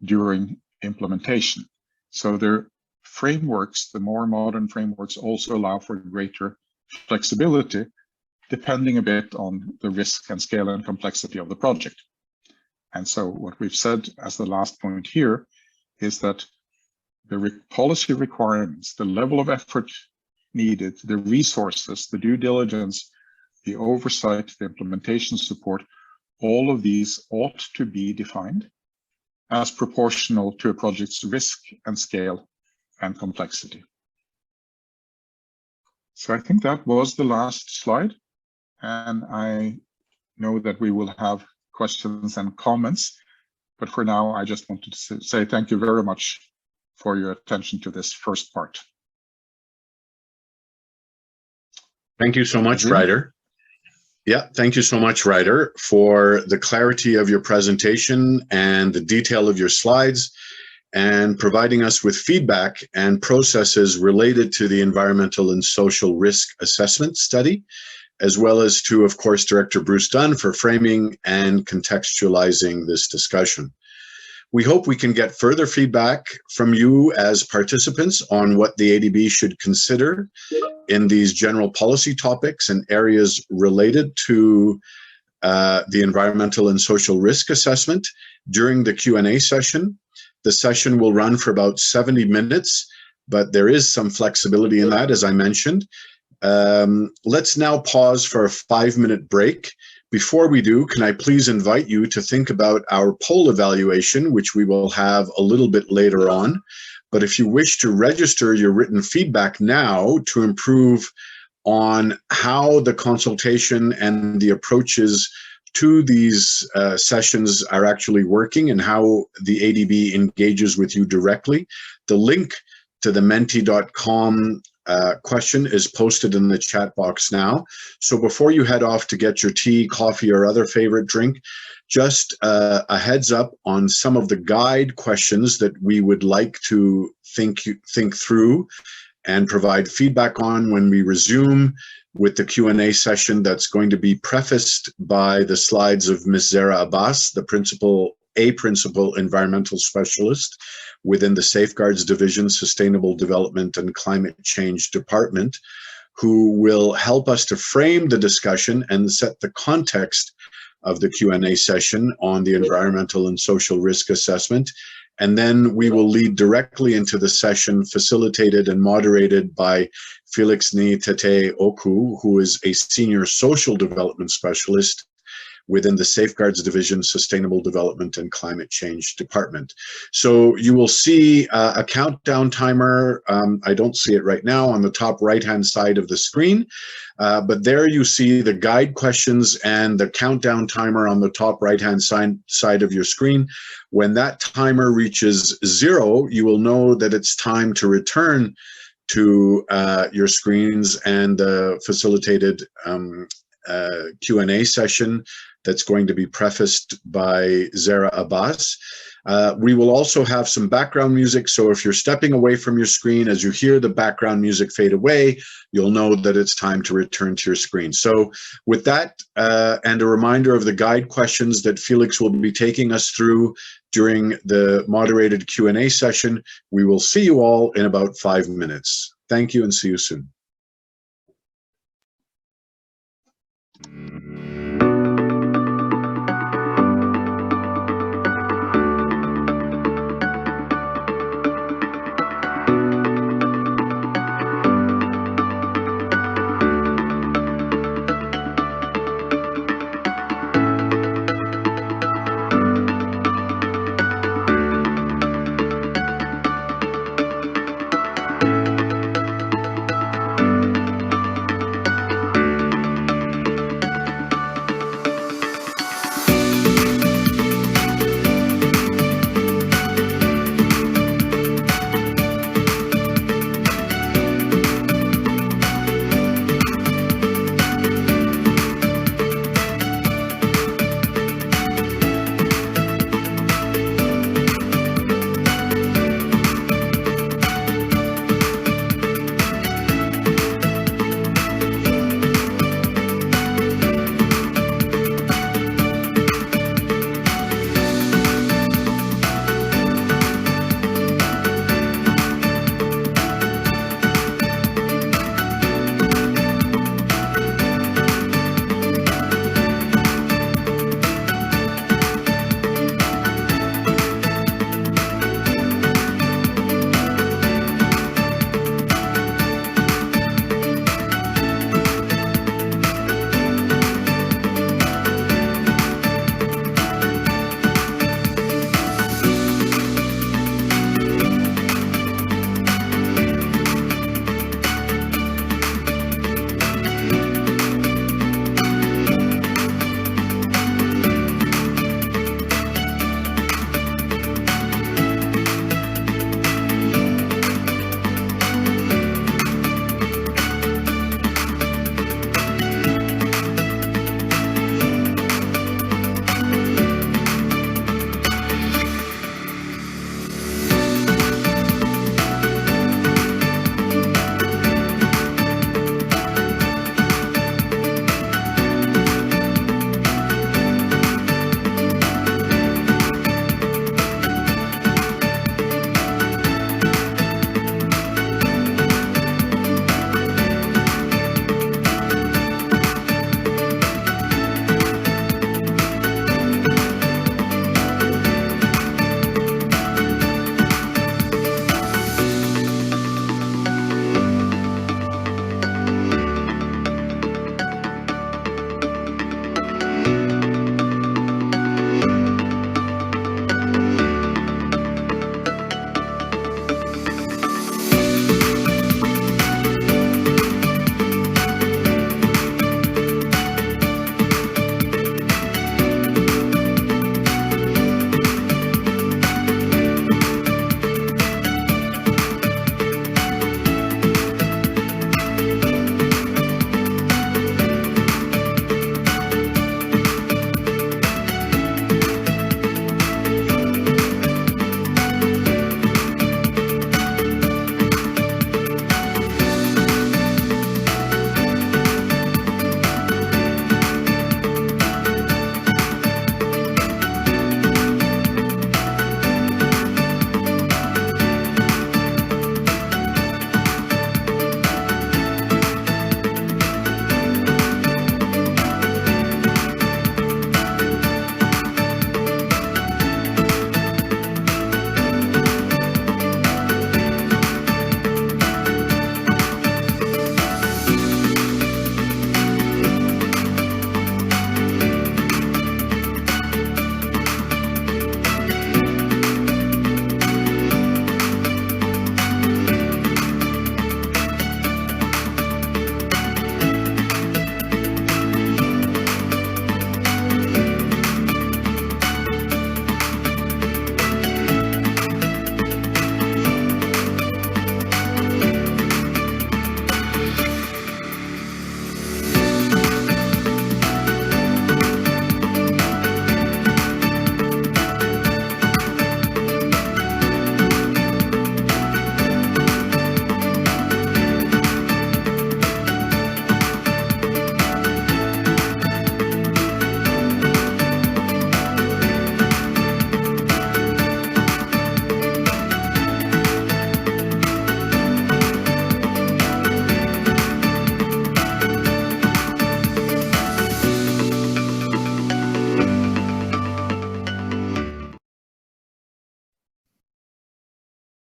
during implementation. So their frameworks, the more modern frameworks, also allow for greater flexibility depending a bit on the risk and scale and complexity of the project. And so what we've said as the last point here is that the policy requirements, the level of effort needed, the resources, the due diligence, the oversight, the implementation support, all of these ought to be defined as proportional to a project's risk and scale and complexity. So I think that was the last slide. And I know that we will have questions and comments, but for now, I just wanted to say thank you very much for your attention to this first part. Thank you so much, Ryder. Yeah, thank you so much, Ryder, for the clarity of your presentation and the detail of your slides and providing us with feedback and processes related to the environmental and social risk assessment study, as well as to, of course, Director Bruce Dunn for framing and contextualizing this discussion. We hope we can get further feedback from you as participants on what the ADB should consider in these general policy topics and areas related to the environmental and social risk assessment during the Q&A session. The session will run for about 70 minutes, but there is some flexibility in that, as I mentioned. Let's now pause for a 5-minute break. Before we do, can I please invite you to think about our poll evaluation, which we will have a little bit later on. But if you wish to register your written feedback now to improve on how the consultation and the approaches to these sessions are actually working and how the ADB engages with you directly, the link to the menti.com question is posted in the chat box now. So before you head off to get your tea, coffee, or other favorite drink, just a heads up on some of the guide questions that we would like to think through and provide feedback on when we resume with the Q&A session that's going to be prefaced by the slides of Ms. Zara Abbas, the principal environmental specialist within the Safeguards Division, Sustainable Development and Climate Change Department, who will help us to frame the discussion and set the context of the Q&A session on the environmental and social risk assessment. And then we will lead directly into the session facilitated and moderated by Felix Ni Tete Oku, who is a senior social development specialist within the Safeguards Division, Sustainable Development and Climate Change Department. So you will see a countdown timer. I don't see it right now on the top right-hand side of the screen, but there you see the guide questions and the countdown timer on the top right-hand side of your screen. When that timer reaches 0, you will know that it's time to return to your screens and the facilitated Q&A session that's going to be prefaced by Zara Abbas. We will also have some background music, so if you're stepping away from your screen, as you hear the background music fade away, you'll know that it's time to return to your screen. So with that, and a reminder of the guide questions that Felix will be taking us through during the moderated Q&A session, we will see you all in about 5 minutes. Thank you and see you soon.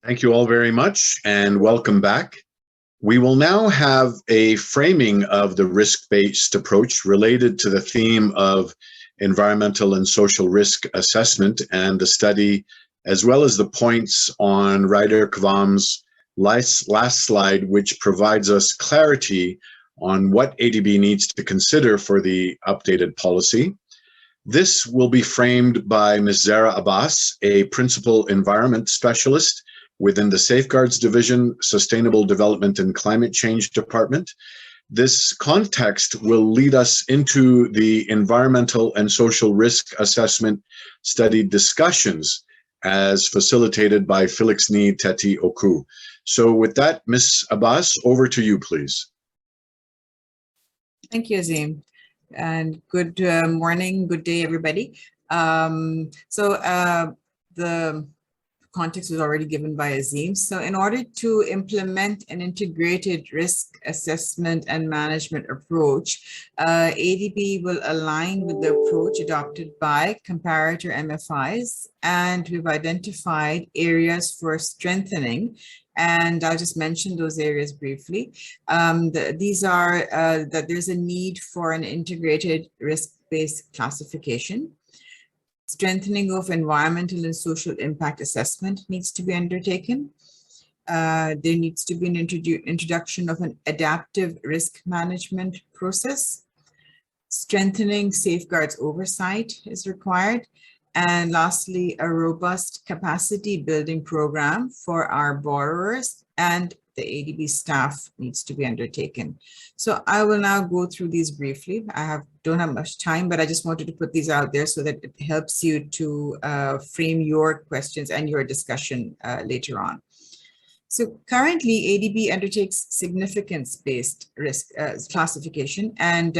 Thank you all very much and welcome back. We will now have a framing of the risk-based approach related to the theme of environmental and social risk assessment and the study, as well as the points on Ryder Kvam's last slide, which provides us clarity on what ADB needs to consider for the updated policy. This will be framed by Ms. Zara Abbas, a principal environment specialist within the Safeguards Division, Sustainable Development and Climate Change Department. This context will lead us into the environmental and social risk assessment study discussions as facilitated by Felixni Teti Oku. So with that, Ms. Abbas, over to you, please. Thank you, Azim. And good morning, good day, everybody. The context was already given by Azim. So in order to implement an integrated risk assessment and management approach, ADB will align with the approach adopted by comparator MFIs, and we've identified areas for strengthening. And I'll just mention those areas briefly. These are that there's a need for an integrated risk-based classification. Strengthening of environmental and social impact assessment needs to be undertaken. There needs to be an introduction of an adaptive risk management process. Strengthening safeguards oversight is required. And lastly, a robust capacity building program for our borrowers and the ADB staff needs to be undertaken. So I will now go through these briefly. Don't have much time, but I just wanted to put these out there so that it helps you to frame your questions and your discussion later on. So currently, ADB undertakes significance-based risk classification, and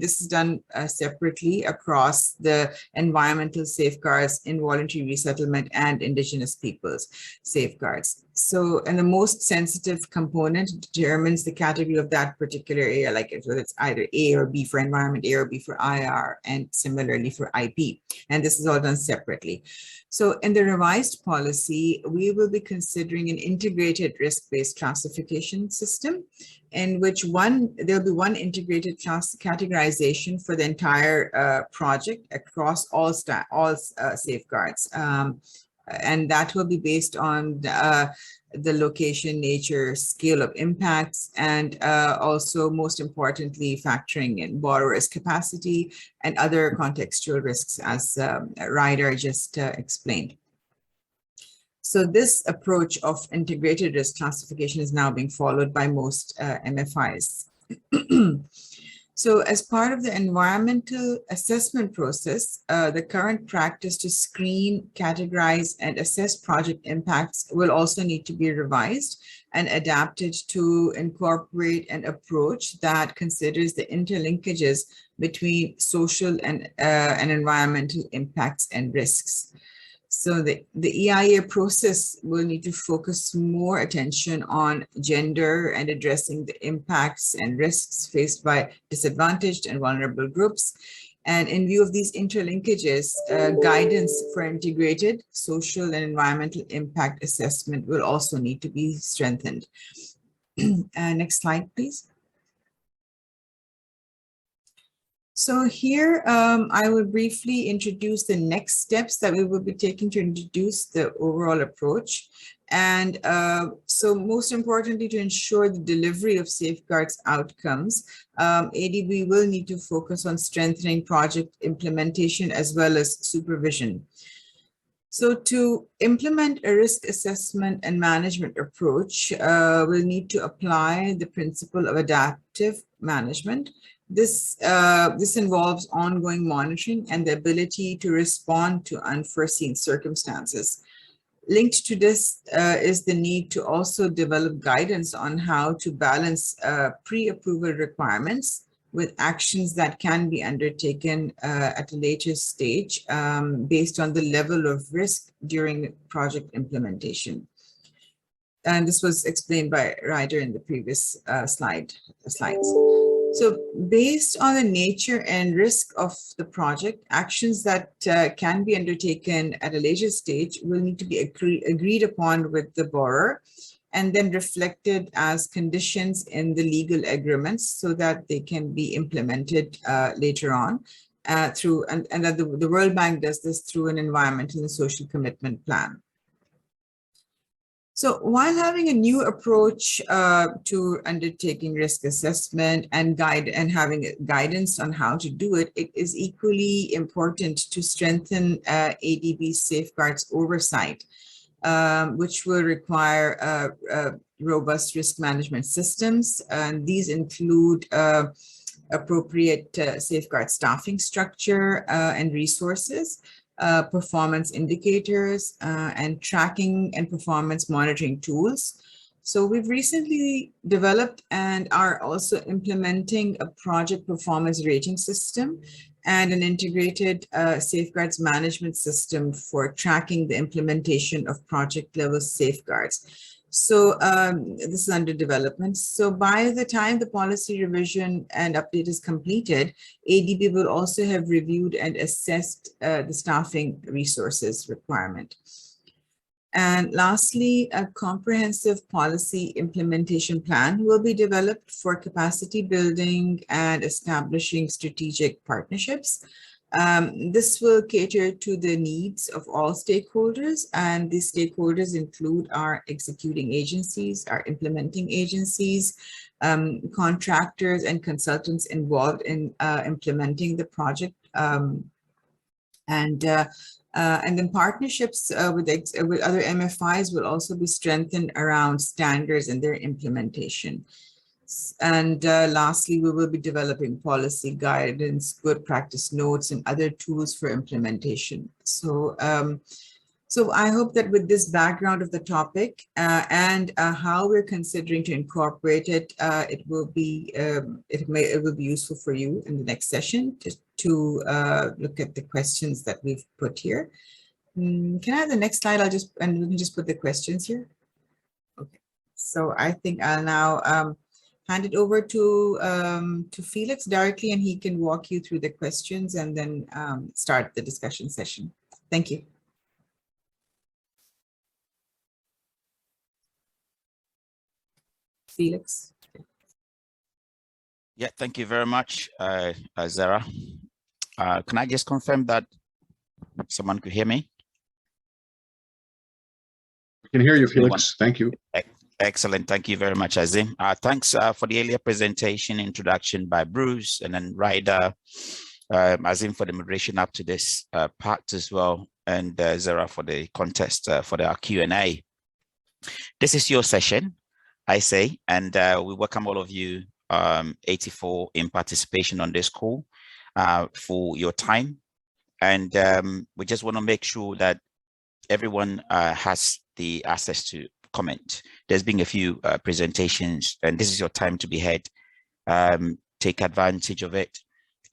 this is done separately across the environmental safeguards, involuntary resettlement, and indigenous peoples safeguards. So, and the most sensitive component determines the category of that particular area, like whether it's either A or B for environment, A or B for IR, and similarly for IP. And this is all done separately. So in the revised policy, we will be considering an integrated risk-based classification system in which there'll be one integrated categorization for the entire project across all safeguards. And that will be based on the location, nature, scale of impacts, and also, most importantly, factoring in borrowers' capacity and other contextual risks, as Ryder just explained. So this approach of integrated risk classification is now being followed by most MFIs. So as part of the environmental assessment process, the current practice to screen, categorize, and assess project impacts will also need to be revised and adapted to incorporate an approach that considers the interlinkages between social and environmental impacts and risks. So the EIA process will need to focus more attention on gender and addressing the impacts and risks faced by disadvantaged and vulnerable groups. And in view of these interlinkages, guidance for integrated social and environmental impact assessment will also need to be strengthened. Next slide, please. So here, I will briefly introduce the next steps that we will be taking to introduce the overall approach. And so most importantly, to ensure the delivery of safeguards outcomes, ADB will need to focus on strengthening project implementation as well as supervision. So to implement a risk assessment and management approach, we'll need to apply the principle of adaptive management. This involves ongoing monitoring and the ability to respond to unforeseen circumstances. Linked to this is the need to also develop guidance on how to balance pre-approval requirements with actions that can be undertaken at a later stage based on the level of risk during project implementation. And this was explained by Ryder in the previous slides. So based on the nature and risk of the project, actions that can be undertaken at a later stage will need to be agreed upon with the borrower and then reflected as conditions in the legal agreements so that they can be implemented later on through, and that the World Bank does this through an environmental and social commitment plan. So while having a new approach to undertaking risk assessment and having guidance on how to do it, it is equally important to strengthen ADB's safeguards oversight, which will require robust risk management systems. And these include appropriate safeguard staffing structure and resources, performance indicators, and tracking and performance monitoring tools. So we've recently developed and are also implementing a project performance rating system and an integrated safeguards management system for tracking the implementation of project level safeguards. So this is under development. So by the time the policy revision and update is completed, ADB will also have reviewed and assessed the staffing resources requirement. And lastly, a comprehensive policy implementation plan will be developed for capacity building and establishing strategic partnerships. This will cater to the needs of all stakeholders, and these stakeholders include our executing agencies, our implementing agencies, contractors and consultants involved in implementing the project, and then partnerships with other MFIs will also be strengthened around standards and their implementation. And lastly, we will be developing policy guidance, good practice notes, and other tools for implementation. So, so I hope that with this background of the topic and how we're considering to incorporate it, it will be useful for you in the next session to look at the questions that we've put here. Can I have the next slide? And we can just put the questions here. Okay. So I think I'll now hand it over to Felix directly, and he can walk you through the questions and then start the discussion session. Thank you. Felix. Yeah, thank you very much, Zara. Can I just confirm that someone could hear me? I can hear you, Felix. Thank you. Excellent. Thank you very much, Azim. Thanks for the earlier presentation, introduction by Bruce, and then Ryder, Azim for the moderation up to this part as well, and Zara for the contest for the Q&A. This is your session, I say, and we welcome all of you, 84 in participation on this call for your time. And we just want to make sure that everyone has the access to comment. There's been a few presentations, and this is your time to be heard. Take advantage of it.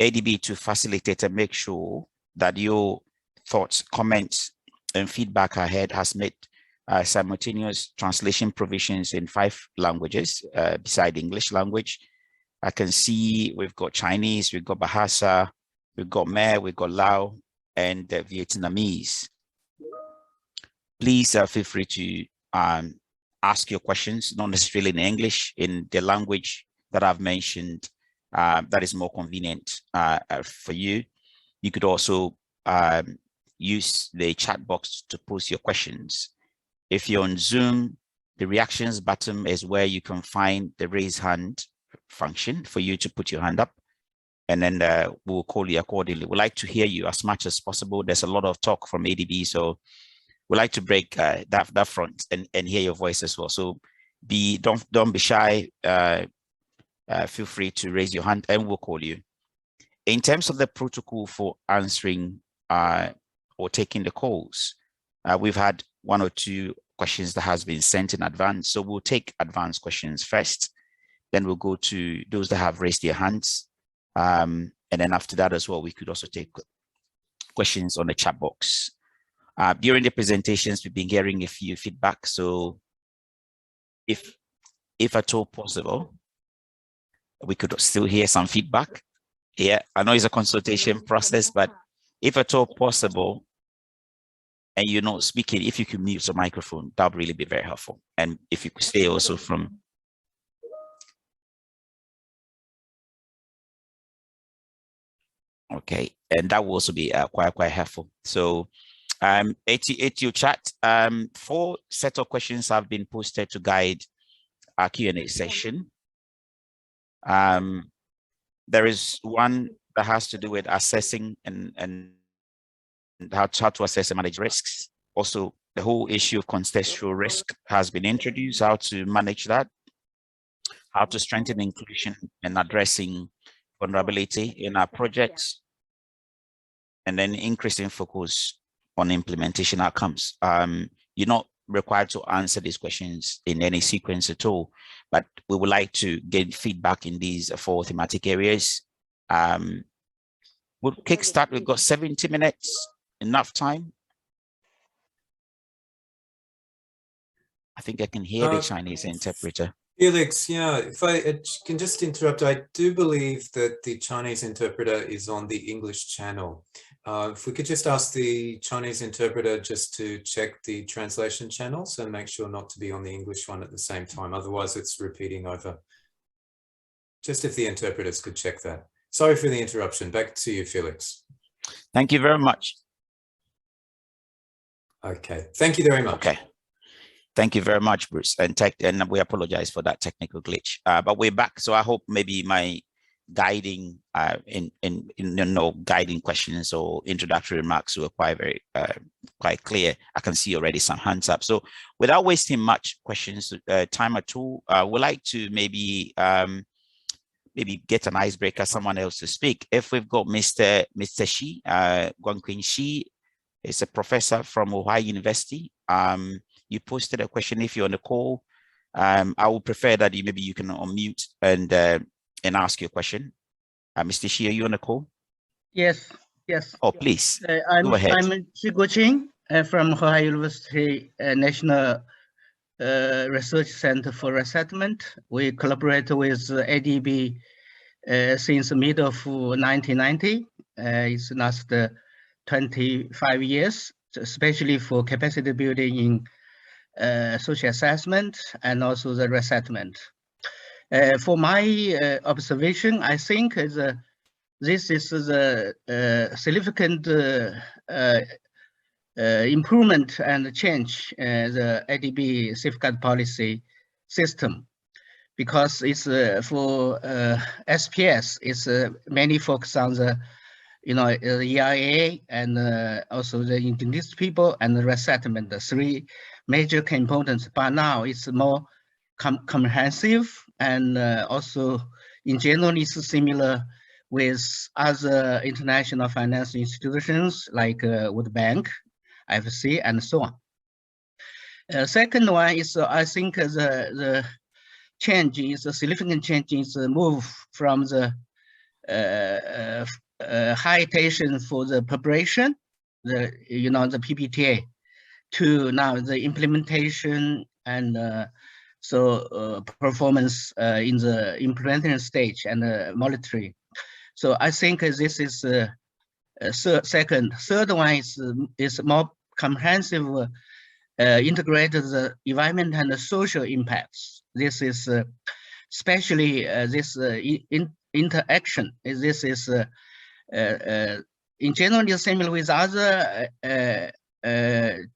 ADB to facilitate and make sure that your thoughts, comments, and feedback ahead has made simultaneous translation provisions in 5 languages beside English language. I can see we've got Chinese, we've got Bahasa, we've got Khmer, we've got Lao, and Vietnamese. Please feel free to ask your questions, not necessarily in English, in the language that I've mentioned that is more convenient for you. You could also use the chat box to post your questions. If you're on Zoom, the reactions button is where you can find the raise hand function for you to put your hand up, and then we'll call you accordingly. We'd like to hear you as much as possible. There's a lot of talk from ADB, so we like to break that front and hear your voice as well. So don't be shy. Feel free to raise your hand and we'll call you. In terms of the protocol for answering or taking the calls, we've had 1 or 2 questions that has been sent in advance. So we'll take advanced questions first. Then we'll go to those that have raised their hands. And then after that as well, we could also take questions on the chat box. During the presentations, we've been hearing a few feedback. So if at all possible, we could still hear some feedback. Yeah, I know it's a consultation process, but if at all possible, and you're not speaking, if you could mute your microphone, that would really be very helpful. And if you could stay also from. Okay, and that will also be quite helpful. So ATU chat, 4 set of questions have been posted to guide our Q&A session. There is one that has to do with assessing and how to assess and manage risks. Also, the whole issue of contextual risk has been introduced, how to manage that, how to strengthen inclusion and addressing vulnerability in our projects, and then increasing focus on implementation outcomes. You're not required to answer these questions in any sequence at all, but we would like to get feedback in these 4 thematic areas. We'll kickstart. We've got 70 minutes, enough time. I think I can hear the Chinese interpreter. Felix, yeah, if I can just interrupt, I do believe that the Chinese interpreter is on the English channel. If we could just ask the Chinese interpreter just to check the translation channels and make sure not to be on the English one at the same time. Otherwise, it's repeating over. Just if the interpreters could check that. Sorry for the interruption. Back to you, Felix. Thank you very much. Okay, thank you very much. Okay. Thank you very much, Bruce. And we apologize for that technical glitch. But we're back. So I hope maybe my guiding guiding questions or introductory remarks were quite clear. I can see already some hands up. So without wasting much questions time at all, we'd like to maybe get an icebreaker, someone else to speak. If we've got Mr. Shi, Guangqing Shi, is a professor from Ohio University. You posted a question. If you're on the call, I would prefer that you can unmute and ask your question. Mr. Shi, are you on the call? Yes. Oh, please, go ahead. I'm Shi Guqing from Ohio University National Research Center for Resettlement. We collaborate with ADB since the middle of 1990. It's last 25 years, especially for capacity building in social assessment and also the resettlement. For my observation, I think this is a significant improvement and change the ADB safeguard policy system, because it's for SPS, it's mainly focused on the EIA and also the indigenous people and the resettlement, the 3 major components. But now it's more comprehensive, and also in general it's similar with other international financial institutions like World Bank, IFC, and so on. Second one is I think the change is a significant change, is a move from the high attention for the preparation, the PPTA, to now the implementation and performance in the implementation stage and monitoring. So I think this is second. Third one is more comprehensive, integrated the environment and the social impacts. This is especially this interaction. This is in general similar with other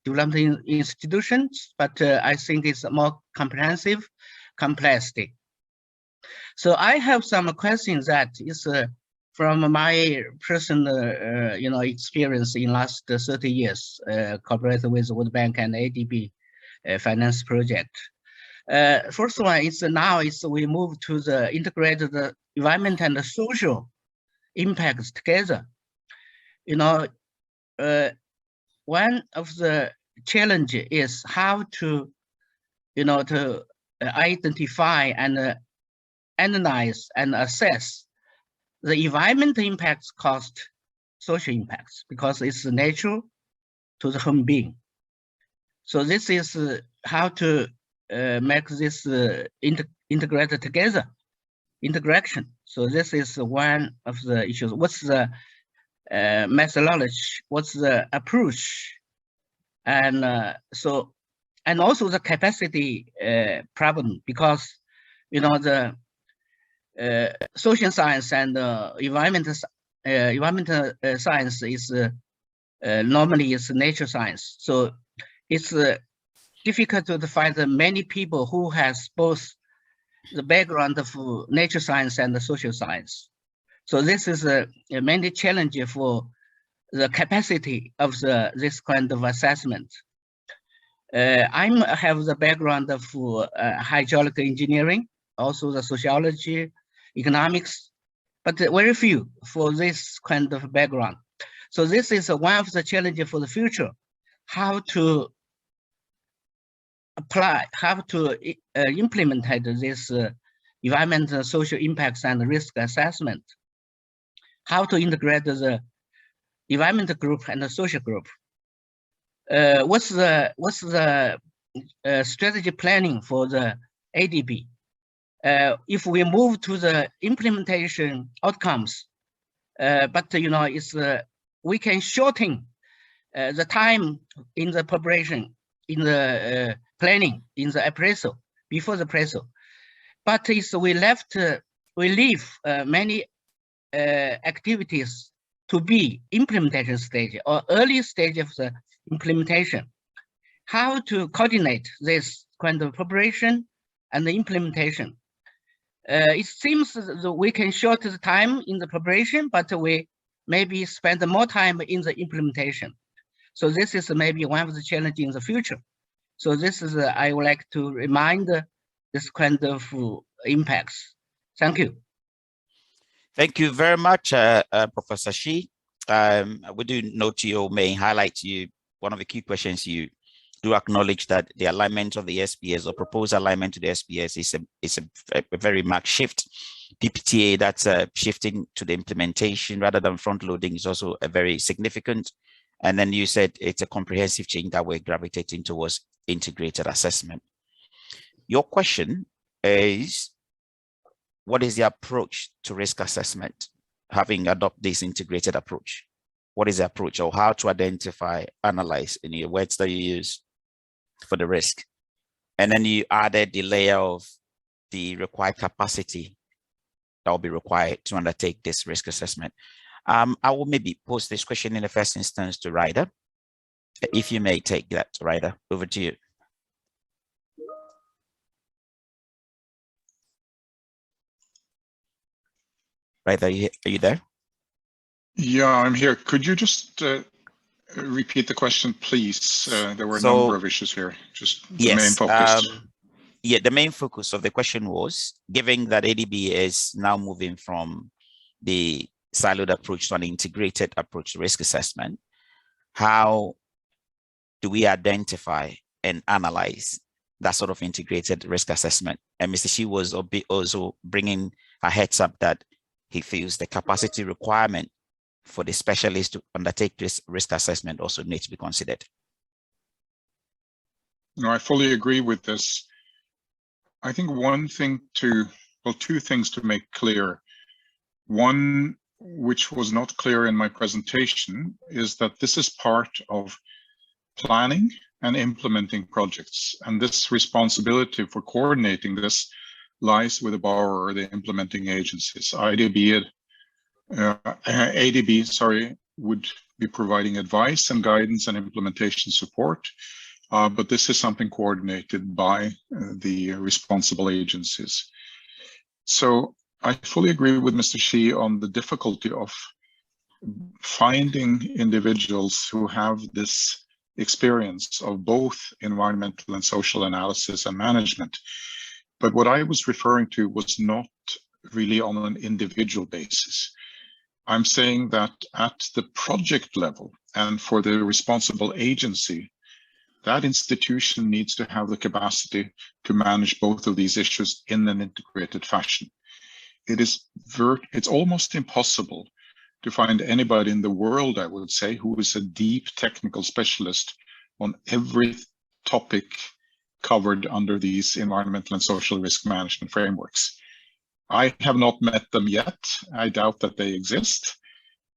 development institutions, but I think it's more comprehensive complexity. So I have some questions that is from my personal experience in last 30 years cooperating with World Bank and ADB finance project. First one is now we move to the integrated environment and the social impacts together. One of the challenges is how to, to identify and analyze and assess the environmental impacts cost social impacts, because it's natural to the human being. So this is how to make this integrated together. integration. So this is one of the issues. What's the methodology? What's the approach? And and also the capacity problem, because the social science and environmental science is normally is nature science. So it's difficult to find many people who has both the background of nature science and the social science. So this is a many challenge for the capacity of this kind of assessment. I have the background of hydraulic engineering, also the sociology, economics, but very few for this kind of background. So this is one of the challenges for the future, how to apply, how to implement this environmental social impacts and risk assessment, how to integrate the environmental group and the social group. What's the strategy planning for the ADB? If we move to the implementation outcomes, but it's we can shorten the time in the preparation, in the planning, in the appraisal, before the appraisal. But we leave many activities to be implementation stage or early stage of the implementation. How to coordinate this kind of preparation and the implementation? It seems that we can shorten the time in the preparation, but we maybe spend more time in the implementation. So this is maybe one of the challenges in the future. So this is I would like to remind this kind of impacts. Thank you. Thank you very much, Professor Shi. We do note your main highlight you. One of the key questions you do acknowledge that the alignment of the SPS or proposed alignment to the SPS is a very marked shift. PPTA that's shifting to the implementation rather than front loading is also a very significant. And then you said it's a comprehensive change that we're gravitating towards integrated assessment. Your question is, what is the approach to risk assessment, having adopted this integrated approach? What is the approach, or how to identify, analyze, in your words that you use for the risk? And then you added the layer of the required capacity that will be required to undertake this risk assessment. I will maybe pose this question in the first instance to Ryder. If you may take that, Ryder, over to you. Ryder, are you there? Yeah, I'm here. Could you just repeat the question, please? There were a number of issues here. Just the main focus. Yeah, the main focus of the question was, given that ADB is now moving from the siloed approach to an integrated approach to risk assessment, how do we identify and analyze that sort of integrated risk assessment? And Mr. Shi was also bringing a heads up that he feels the capacity requirement for the specialist to undertake this risk assessment also needs to be considered. No, I fully agree with this. I think two things to make clear. One, which was not clear in my presentation, is that this is part of planning and implementing projects. And this responsibility for coordinating this lies with the borrower or the implementing agencies. ADB would be providing advice and guidance and implementation support, but this is something coordinated by the responsible agencies. So I fully agree with Mr. Shi on the difficulty of finding individuals who have this experience of both environmental and social analysis and management. But what I was referring to was not really on an individual basis. I'm saying that at the project level and for the responsible agency, that institution needs to have the capacity to manage both of these issues in an integrated fashion. It's almost impossible to find anybody in the world, I would say, who is a deep technical specialist on every topic covered under these environmental and social risk management frameworks. I have not met them yet. I doubt that they exist.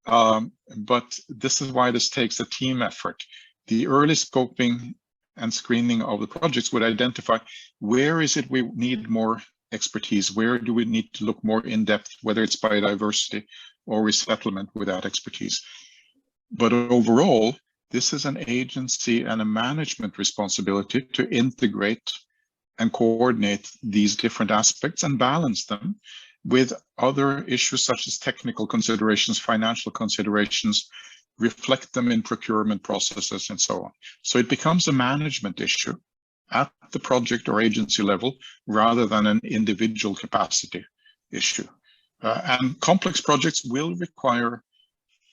But this is why this takes a team effort. The early scoping and screening of the projects would identify where is it we need more expertise, where do we need to look more in depth, whether it's biodiversity or resettlement with that expertise. But overall, this is an agency and a management responsibility to integrate and coordinate these different aspects and balance them with other issues such as technical considerations, financial considerations, reflect them in procurement processes and so on. So it becomes a management issue at the project or agency level rather than an individual capacity issue. And complex projects will require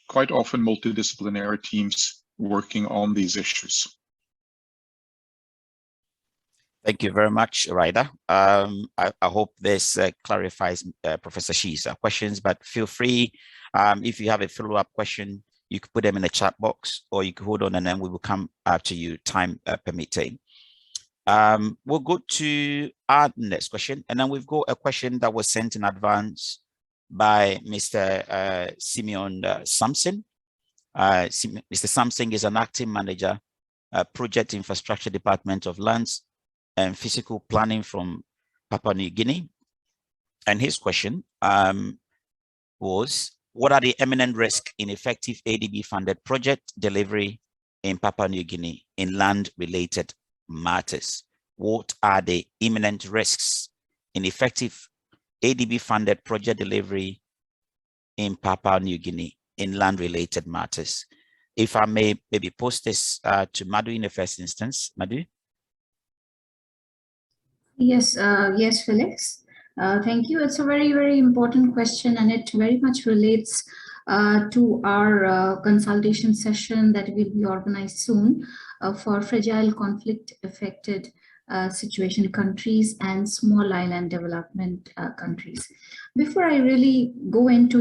quite often multidisciplinary teams working on these issues. Thank you very much, Ryder. I hope this clarifies Professor Shi's questions, but feel free, if you have a follow-up question, you could put them in the chat box, or you could hold on and then we will come to you, time permitting. We'll go to our next question, and then we've got a question that was sent in advance by Mr. Simeon Samson. Mr. Samson is an acting manager, Project Infrastructure Department of Lands and Physical Planning from Papua New Guinea. And his question was, what are the imminent risks in effective ADB-funded project delivery in Papua New Guinea in land-related matters? What are the imminent risks in effective ADB-funded project delivery in Papua New Guinea in land-related matters? If I may maybe post this to Madhu in the first instance. Madhu? Yes, yes, Felix. Thank you. It's a very, very important question, and it very much relates to our consultation session that will be organized soon for fragile conflict-affected situation countries and small island development countries. Before I really go into,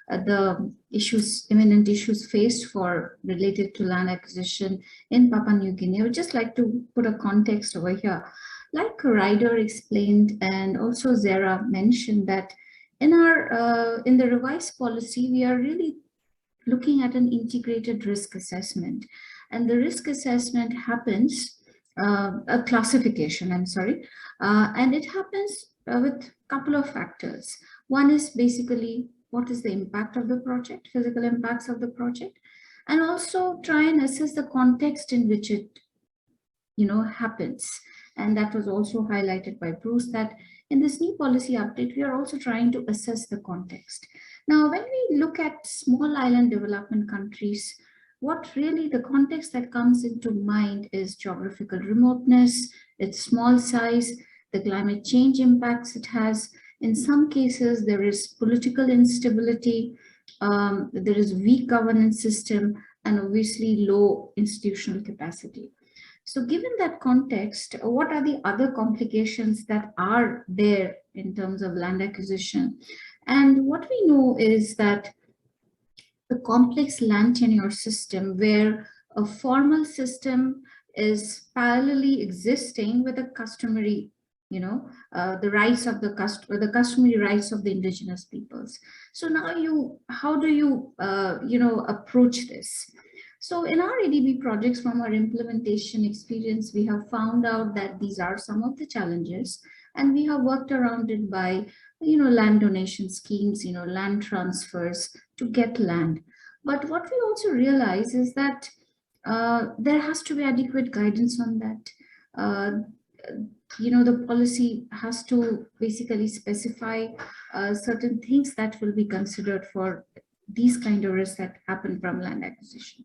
the issues, imminent issues faced for related to land acquisition in Papua New Guinea, I would just like to put a context over here. Like Ryder explained, and also Zara mentioned, that in our in the revised policy, we are really looking at an integrated risk assessment, and the risk assessment happens a classification, and it happens with a couple of factors. One is basically what is the impact of the project, physical impacts of the project, and also try and assess the context in which it happens. And that was also highlighted by Bruce, that in this new policy update, we are also trying to assess the context. Now, when we look at small island development countries, what really the context that comes into mind is geographical remoteness, its small size, the climate change impacts it has. In some cases, there is political instability, there is weak governance system, and obviously low institutional capacity. So given that context, what are the other complications that are there in terms of land acquisition? And what we know is that the complex land tenure system, where a formal system is parallelly existing with a customary, the rights of the customary rights of the indigenous peoples. So now how do you, approach this? So in our ADB projects, from our implementation experience, we have found out that these are some of the challenges, and we have worked around it by, land donation schemes, land transfers to get land. But what we also realize is that there has to be adequate guidance on that. The policy has to basically specify certain things that will be considered for these kind of risks that happen from land acquisition.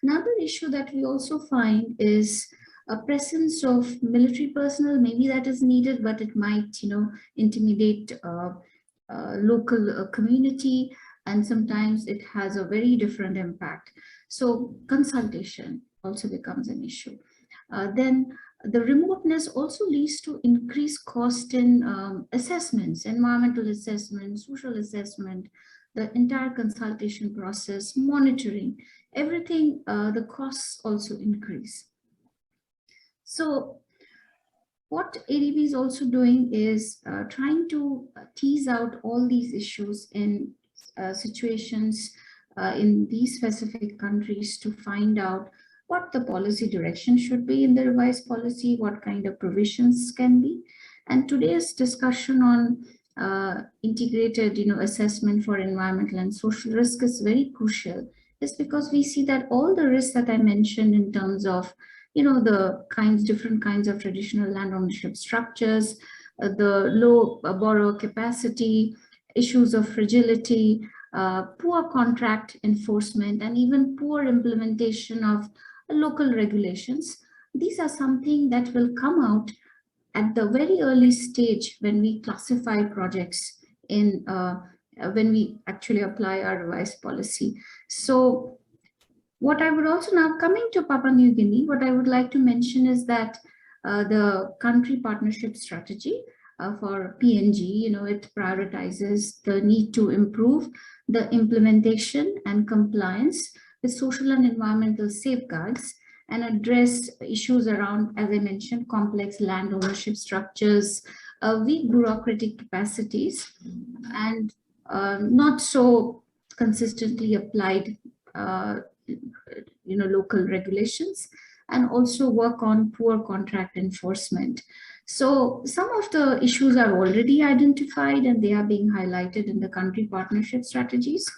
Another issue that we also find is a presence of military personnel. Maybe that is needed, but it might, intimidate local community, and sometimes it has a very different impact. So consultation also becomes an issue. Then the remoteness also leads to increased cost in assessments, environmental assessment, social assessment, the entire consultation process, monitoring, everything, the costs also increase. So what ADB is also doing is trying to tease out all these issues in situations in these specific countries to find out what the policy direction should be in the revised policy, what kind of provisions can be. And today's discussion on integrated assessment for environmental and social risk is very crucial, is because we see that all the risks that I mentioned in terms of the different kinds of traditional land ownership structures, the low borrower capacity, issues of fragility, poor contract enforcement, and even poor implementation of local regulations. These are something that will come out at the very early stage when we classify projects in when we actually apply our revised policy. So what I would also, now coming to Papua New Guinea, what I would like to mention is that the country partnership strategy for PNG, it prioritizes the need to improve the implementation and compliance with social and environmental safeguards and address issues around, as I mentioned, complex land ownership structures, weak bureaucratic capacities, and not so consistently applied local regulations, and also work on poor contract enforcement. So some of the issues are already identified and they are being highlighted in the country partnership strategies.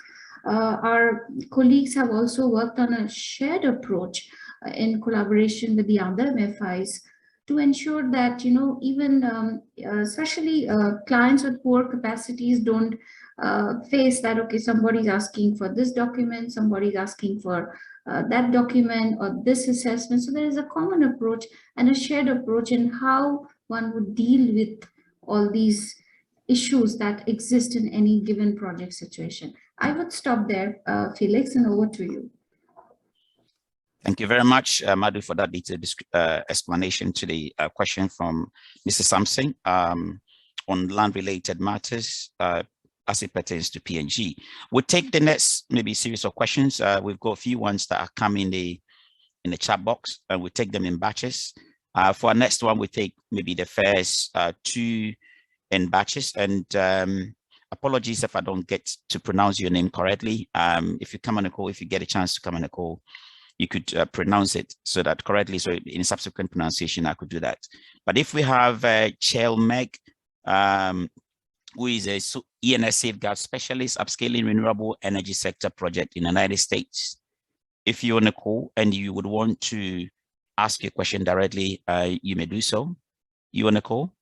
Our colleagues have also worked on a shared approach in collaboration with the other MFIs to ensure that, even especially clients with poor capacities don't face that, okay, somebody's asking for this document, somebody's asking for that document or this assessment. So there is a common approach and a shared approach in how one would deal with all these issues that exist in any given project situation. I would stop there, Felix, and over to you. Thank you very much, Madhu, for that detailed explanation to the question from Mr. Sampson on land-related matters as it pertains to PNG. We'll take the next maybe series of questions. We've got a few ones that are coming in the chat box, and we'll take them in batches. For our next one, we'll take maybe the first two in batches. And apologies if I don't get to pronounce your name correctly. If you come on a call, if you get a chance to come on a call, you could pronounce it so that correctly. So in subsequent pronunciation, I could do that. But if we have Chel Meg, who is a ENS safeguard specialist, upscaling renewable energy sector project in the United States. If you're on a call and you would want to ask your question directly, you may do so. You on a call?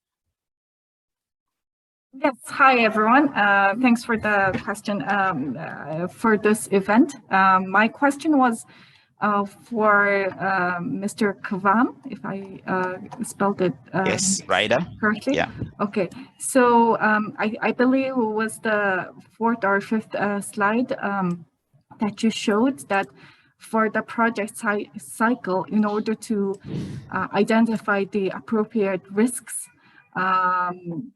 Yes, hi everyone. Thanks for the question for this event. My question was for Mr. Kavam, if I spelled it yes, Ryder. correctly. Yeah. Okay. So I believe it was the fourth or fifth slide that you showed that for the project cycle, in order to identify the appropriate risks,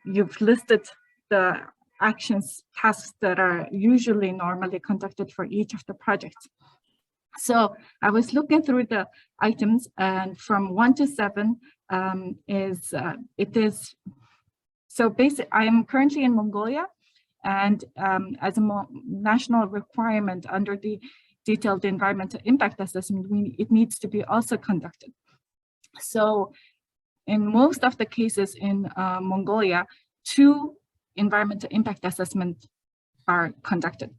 you've listed the actions, tasks that are usually normally conducted for each of the projects. So I was looking through the items, and from 1 to 7 so basically I am currently in Mongolia, and as a national requirement under the detailed environmental impact assessment, it needs to be also conducted. So in most of the cases in Mongolia, 2 environmental impact assessments are conducted.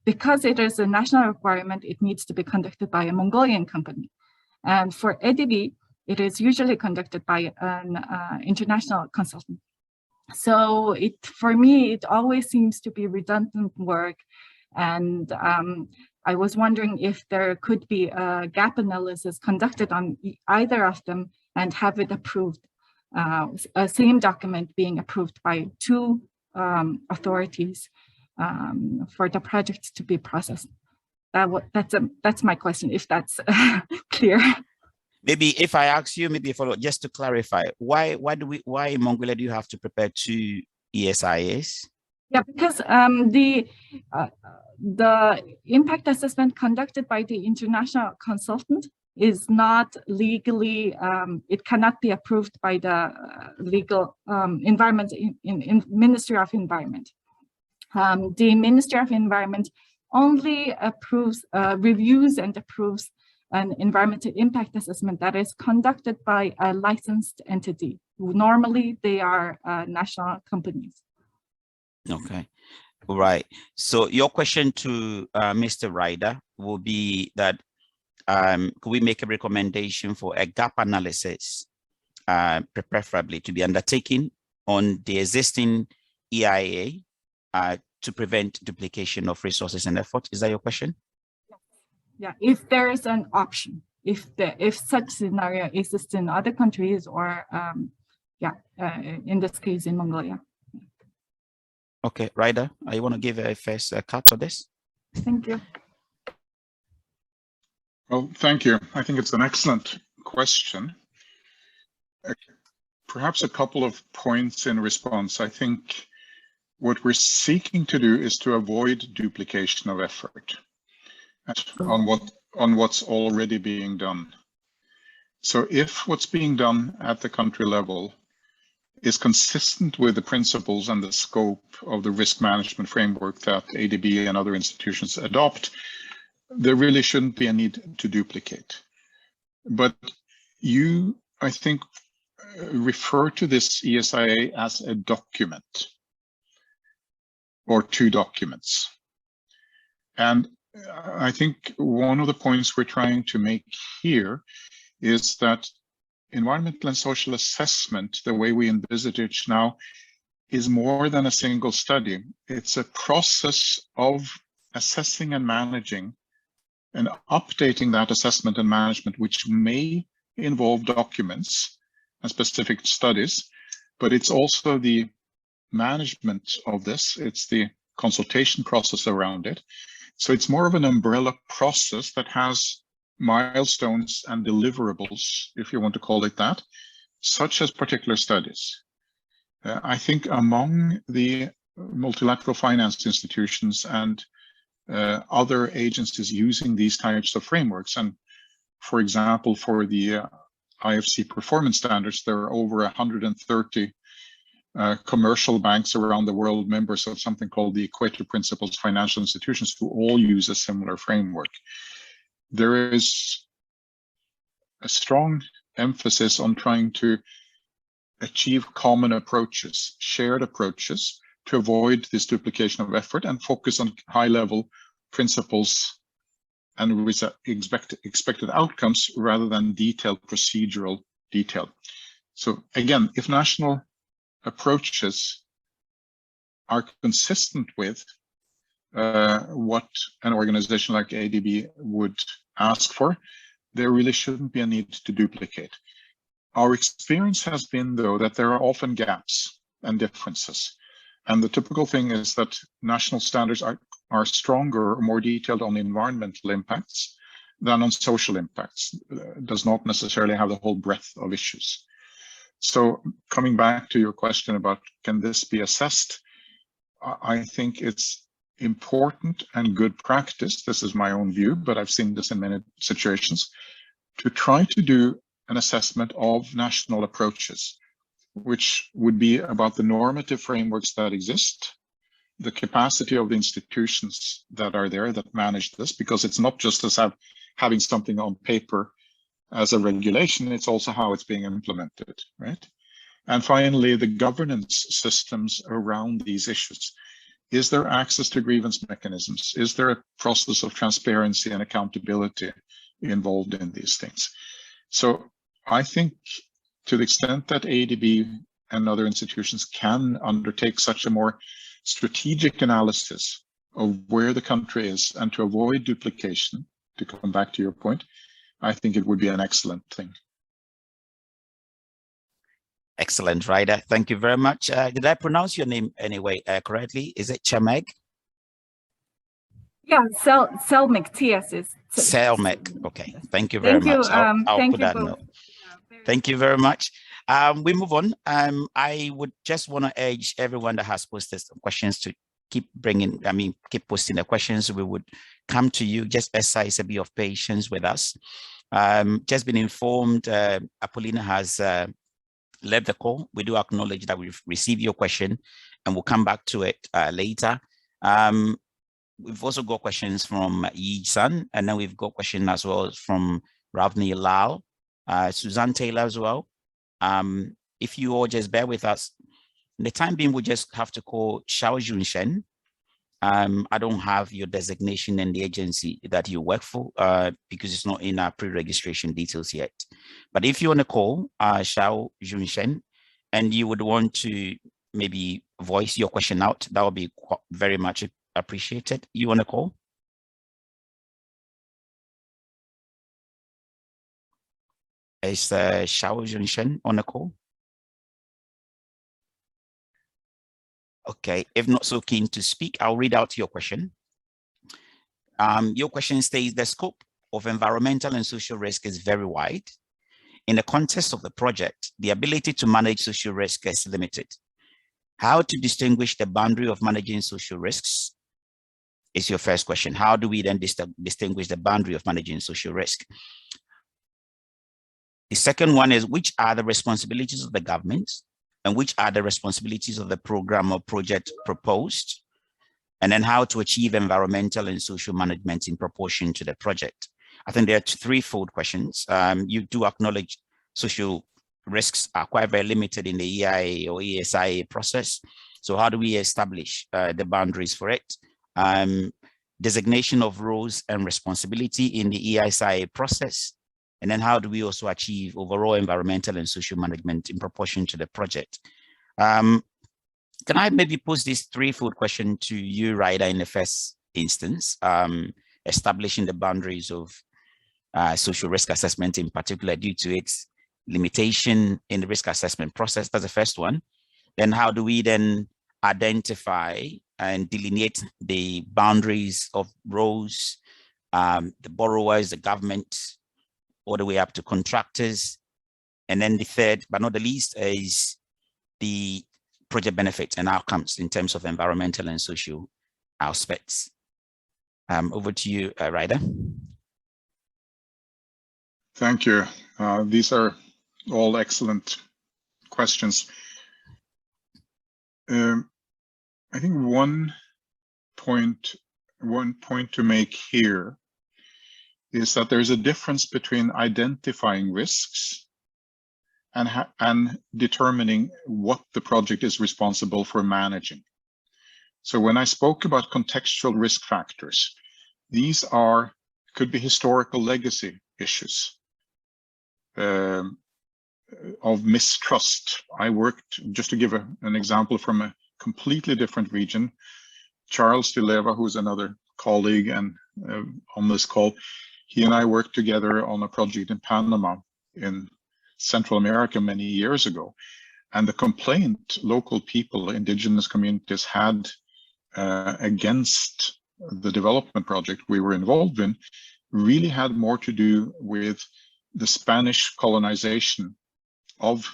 Because it is a national requirement, it needs to be conducted by a Mongolian company. And for ADB, it is usually conducted by an international consultant. So for me, it always seems to be redundant work. And I was wondering if there could be a gap analysis conducted on either of them and have it approved, a same document being approved by 2 authorities for the project to be processed. That's my question, if that's clear. Maybe if I ask you, maybe follow just to clarify, why in Mongolia do you have to prepare 2 ESIAs? Yeah, because the impact assessment conducted by the international consultant is not legally, it cannot be approved by the legal environment in Ministry of Environment. The Ministry of Environment only approves, reviews and approves an environmental impact assessment that is conducted by a licensed entity. Normally, they are national companies. Okay, right. So your question to Mr. Ryder will be that could we make a recommendation for a gap analysis, preferably to be undertaken on the existing EIA to prevent duplication of resources and effort? Is that your question? Yeah, if there is an option, if such scenario exists in other countries, or in this case in Mongolia. Okay, Ryder, I want to give a first cut on this. Thank you. Well, thank you. I think it's an excellent question. Perhaps a couple of points in response. I think what we're seeking to do is to avoid duplication of effort on what's already being done. So if what's being done at the country level is consistent with the principles and the scope of the risk management framework that ADB and other institutions adopt, there really shouldn't be a need to duplicate. But you, I think, refer to this ESIA as a document or two documents. And I think one of the points we're trying to make here is that environmental and social assessment, the way we envisage it now, is more than a single study. It's a process of assessing and managing and updating that assessment and management, which may involve documents and specific studies, but it's also the management of this. It's the consultation process around it. So it's more of an umbrella process that has milestones and deliverables, if you want to call it that, such as particular studies. I think among the multilateral finance institutions and other agencies using these types of frameworks, and for example, for the IFC performance standards, there are over 130 commercial banks around the world, members of something called the Equator Principles financial institutions, who all use a similar framework. There is a strong emphasis on trying to achieve common approaches, shared approaches, to avoid this duplication of effort and focus on high-level principles and expected outcomes rather than detailed procedural detail. So again, if national approaches are consistent with what an organization like ADB would ask for, there really shouldn't be a need to duplicate. Our experience has been, though, that there are often gaps and differences. And the typical thing is that national standards are stronger or more detailed on environmental impacts than on social impacts. Does not necessarily have the whole breadth of issues. So coming back to your question about can this be assessed, I think it's important and good practice, this is my own view, but I've seen this in many situations, to try to do an assessment of national approaches, which would be about the normative frameworks that exist, the capacity of the institutions that are there that manage this, because it's not just as having something on paper as a regulation, it's also how it's being implemented, right? And finally, the governance systems around these issues. Is there access to grievance mechanisms? Is there a process of transparency and accountability involved in these things? So I think to the extent that ADB and other institutions can undertake such a more strategic analysis of where the country is and to avoid duplication, to come back to your point, I think it would be an excellent thing. Excellent, Ryder. Thank you very much. Did I pronounce your name anyway correctly? Is it Chameg? Yeah, Selmek, TS is. Selmek. Okay, thank you very much. I'll put that note. Thank you very much. We move on. I would just want to urge everyone that has posted some questions to keep posting the questions. We would come to you. Just exercise a bit of patience with us. Just been informed, Apollina has left the call. We do acknowledge that we've received your question and we'll come back to it later. We've also got questions from Yi San, and then we've got questions as well from Ravni Lal, Suzanne Taylor as well. If you all just bear with us, in the time being, we just have to call Xiao Junshen. I don't have your designation and the agency that you work for because it's not in our pre-registration details yet. But if you want to call Xiao Junshen and you would want to maybe voice your question out, that would be very much appreciated. You want to call? Is Xiao Junshen on the call? Okay, if not so keen to speak, I'll read out your question. Your question states, the scope of environmental and social risk is very wide. In the context of the project, the ability to manage social risk is limited. How to distinguish the boundary of managing social risks is your first question. How do we then distinguish the boundary of managing social risk? The second one is, which are the responsibilities of the government and which are the responsibilities of the program or project proposed? And then how to achieve environmental and social management in proportion to the project. I think there are threefold questions. You do acknowledge social risks are quite very limited in the EIA or ESIA process. So how do we establish the boundaries for it? Designation of roles and responsibility in the ESIA process. And then how do we also achieve overall environmental and social management in proportion to the project? Can I maybe pose this threefold question to you, Ryder, in the first instance, establishing the boundaries of social risk assessment in particular due to its limitation in the risk assessment process? That's the first one. Then how do we then identify and delineate the boundaries of roles, the borrowers, the government, all the way up to contractors? And then the third, but not the least, is the project benefits and outcomes in terms of environmental and social aspects. Over to you, Ryder. Thank you. These are all excellent questions. I think one point to make here is that there's a difference between identifying risks and determining what the project is responsible for managing. So when I spoke about contextual risk factors, these could be historical legacy issues of mistrust. I worked, just to give an example from a completely different region, Charles de Leva, who's another colleague and on this call, he and I worked together on a project in Panama in Central America many years ago. And the complaint local people, indigenous communities had against the development project we were involved in really had more to do with the Spanish colonization of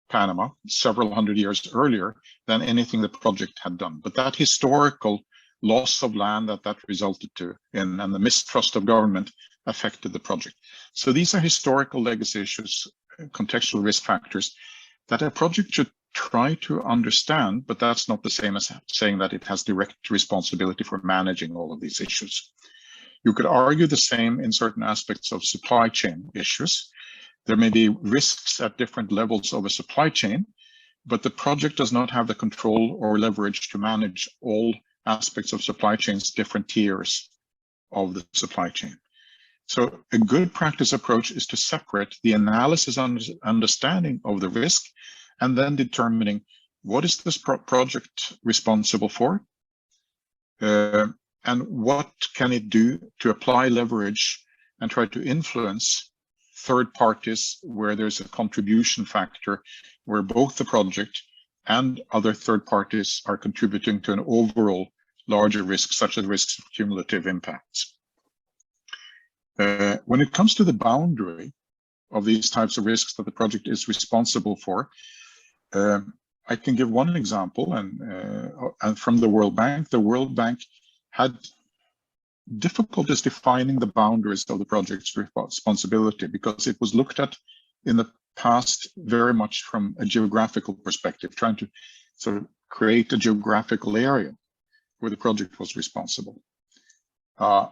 Panama several hundred years earlier than anything the project had done. But that historical loss of land that resulted in and the mistrust of government affected the project. So these are historical legacy issues, contextual risk factors that a project should try to understand, but that's not the same as saying that it has direct responsibility for managing all of these issues. You could argue the same in certain aspects of supply chain issues. There may be risks at different levels of a supply chain, but the project does not have the control or leverage to manage all aspects of supply chains, different tiers of the supply chain. So a good practice approach is to separate the analysis and understanding of the risk and then determining what is this project responsible for and what can it do to apply leverage and try to influence third parties where there's a contribution factor where both the project and other third parties are contributing to an overall larger risk, such as risks of cumulative impacts. When it comes to the boundary of these types of risks that the project is responsible for, I can give one example, and from the World Bank. The World Bank had difficult is defining the boundaries of the project's responsibility, because it was looked at in the past very much from a geographical perspective, trying to sort of create a geographical area where the project was responsible.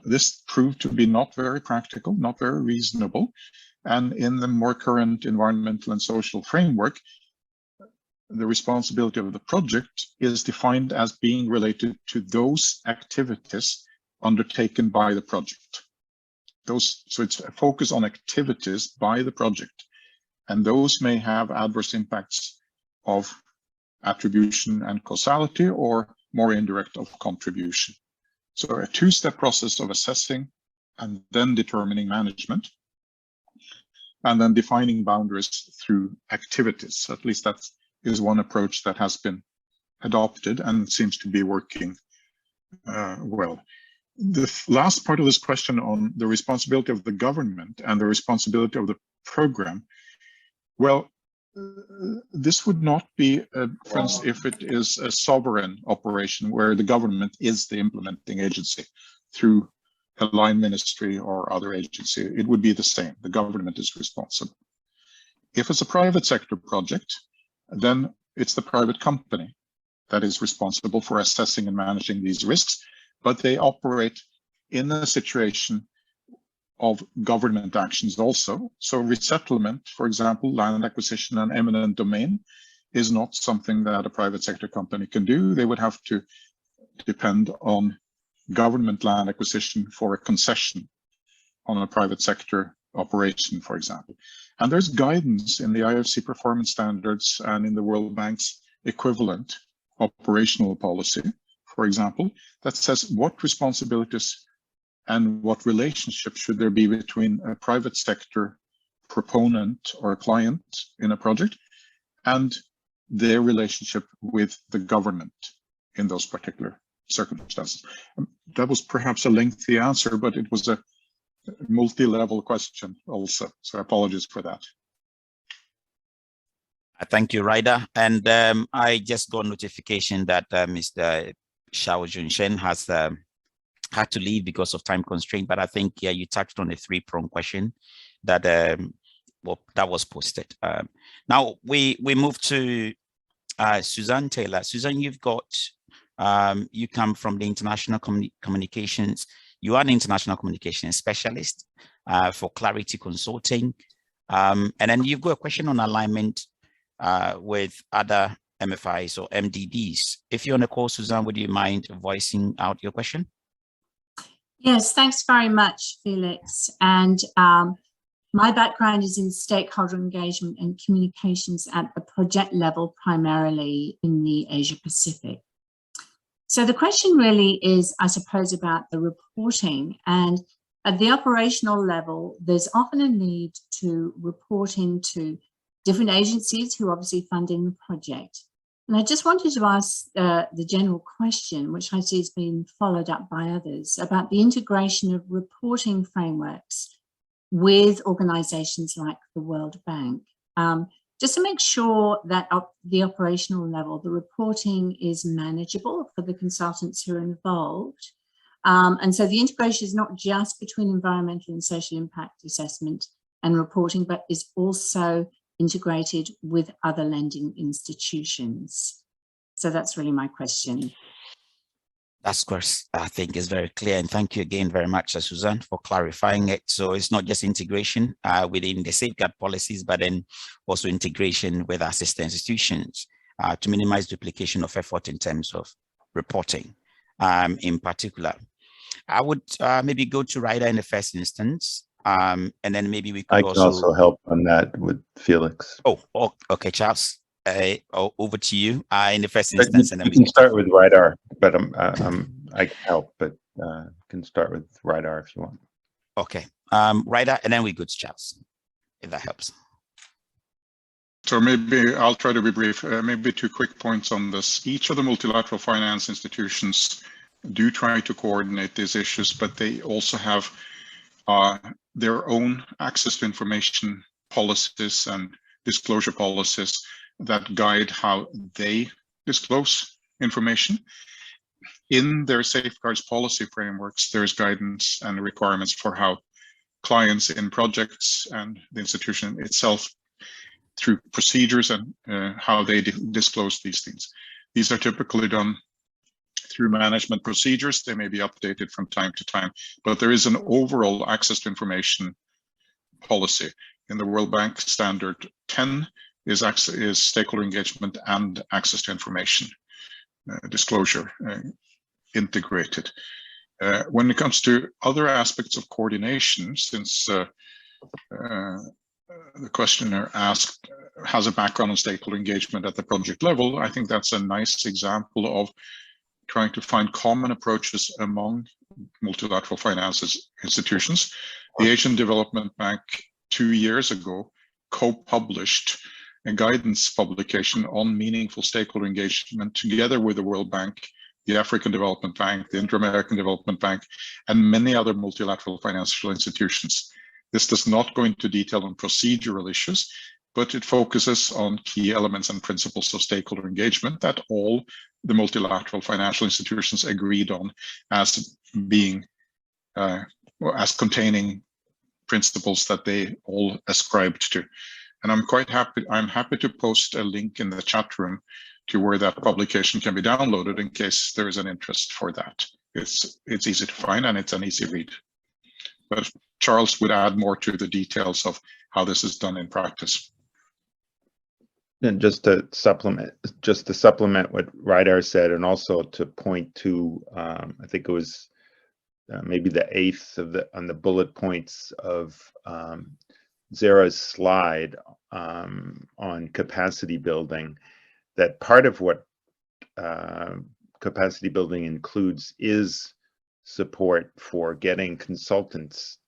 This proved to be not very practical, not very reasonable. And in the more current environmental and social framework, the responsibility of the project is defined as being related to those activities undertaken by the project. So it's a focus on activities by the project, and those may have adverse impacts of attribution and causality, or more indirect of contribution. So a two-step process of assessing and then determining management, and then defining boundaries through activities. At least that is one approach that has been adopted and seems to be working well. The last part of this question on the responsibility of the government and the responsibility of the program, well, this would not be a difference if it is a sovereign operation where the government is the implementing agency through a line ministry or other agency. It would be the same. The government is responsible. If it's a private sector project, then it's the private company that is responsible for assessing and managing these risks, but they operate in a situation of government actions also. So resettlement, for example, land acquisition and eminent domain is not something that a private sector company can do. They would have to depend on government land acquisition for a concession on a private sector operation, for example. And there's guidance in the IFC performance standards and in the World Bank's equivalent operational policy, for example, that says what responsibilities and what relationship should there be between a private sector proponent or a client in a project and their relationship with the government in those particular circumstances. That was perhaps a lengthy answer, but it was a multi-level question also, so apologies for that. Thank you, Ryder. And I just got notification that Mr. Shao Junshen has had to leave because of time constraint, but I think, yeah, you touched on a three-pronged question that that was posted. Now we move to Suzanne Taylor. Suzanne, you've got, you come from the international communications. You are an international communications specialist for Clarity Consulting. And then you've got a question on alignment with other MFIs or MDBs. If you're on the call, Suzanne, would you mind voicing out your question? Yes, thanks very much, Felix. And my background is in stakeholder engagement and communications at the project level, primarily in the Asia Pacific. So the question really is, I suppose, about the reporting. And at the operational level, there's often a need to report into different agencies who are obviously funding the project. And I just wanted to ask the general question, which I see has been followed up by others, about the integration of reporting frameworks with organizations like the World Bank, just to make sure that at the operational level, the reporting is manageable for the consultants who are involved. And so the integration is not just between environmental and social impact assessment and reporting, but is also integrated with other lending institutions. So that's really my question. That's course, I think is very clear. And thank you again very much, Suzanne, for clarifying it. So it's not just integration within the safeguard policies, but then also integration with our sister institutions to minimize duplication of effort in terms of reporting in particular. I would maybe go to Ryder in the first instance. And then maybe we could also help on that with Felix. Oh, okay, Charles. Over to you in the first instance, and then we can start with Ryder. But I can help, but can start with Ryder if you want. Okay, Ryder, and then we go to Charles, if that helps. So maybe I'll try to be brief. Maybe 2 quick points on this. Each of the multilateral finance institutions do try to coordinate these issues, but they also have their own access to information policies and disclosure policies that guide how they disclose information. in their safeguards policy frameworks, there's guidance and requirements for how clients in projects and the institution itself, through procedures and how they disclose these things. These are typically done through management procedures. They may be updated from time to time, but there is an overall access to information policy. In the World Bank Standard 10 is stakeholder engagement and access to information disclosure integrated. When it comes to other aspects of coordination, since the questioner asked, has a background on stakeholder engagement at the project level, I think that's a nice example of trying to find common approaches among multilateral finance institutions. The Asian Development Bank 2 years ago co-published a guidance publication on meaningful stakeholder engagement together with the World Bank, the African Development Bank, the Inter-American Development Bank, and many other multilateral financial institutions. This does not go into detail on procedural issues, but it focuses on key elements and principles of stakeholder engagement that all the multilateral financial institutions agreed on as being, as containing principles that they all ascribed to. And I'm happy to post a link in the chat room to where that publication can be downloaded in case there is an interest for that. It's easy to find and it's an easy read. But Charles would add more to the details of how this is done in practice. And just to supplement what Reidar said, and also to point to, I think it was maybe the 8th on the bullet points of Zara's slide on capacity building, that part of what capacity building includes is support for getting consultants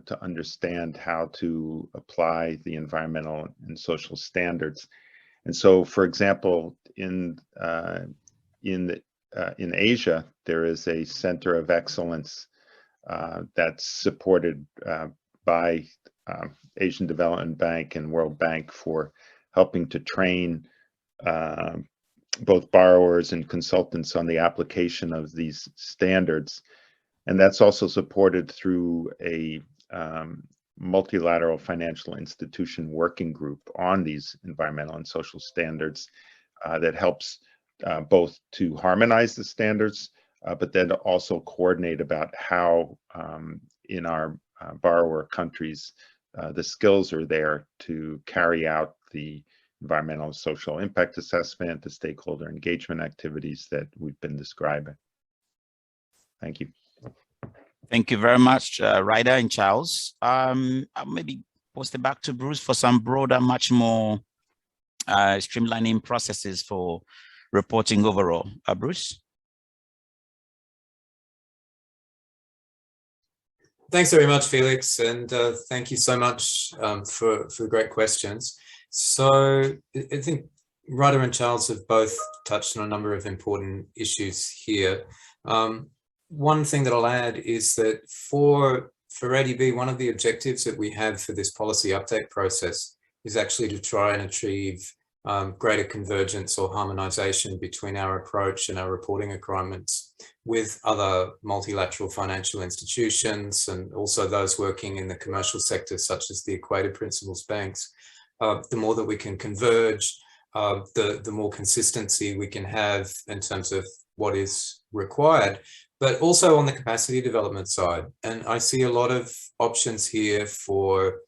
to understand how to apply the environmental and social standards. And so, for example, in Asia, there is a center of excellence that's supported by Asian Development Bank and World Bank for helping to train both borrowers and consultants on the application of these standards. And that's also supported through a multilateral financial institution working group on these environmental and social standards that helps both to harmonize the standards, but then also coordinate about how in our borrower countries the skills are there to carry out the environmental and social impact assessment, the stakeholder engagement activities that we've been describing. Thank you. Thank you very much, Ryder and Charles. I'll maybe post it back to Bruce for some broader, much more streamlining processes for reporting overall. Bruce? Thanks very much, Felix, and thank you so much for great questions. So I think Ryder and Charles have both touched on a number of important issues here. One thing that I'll add is that for ADB, one of the objectives that we have for this policy update process is actually to try and achieve greater convergence or harmonization between our approach and our reporting requirements with other multilateral financial institutions and also those working in the commercial sector, such as the Equator Principles banks. The more that we can converge, the more consistency we can have in terms of what is required, but also on the capacity development side. And I see a lot of options here for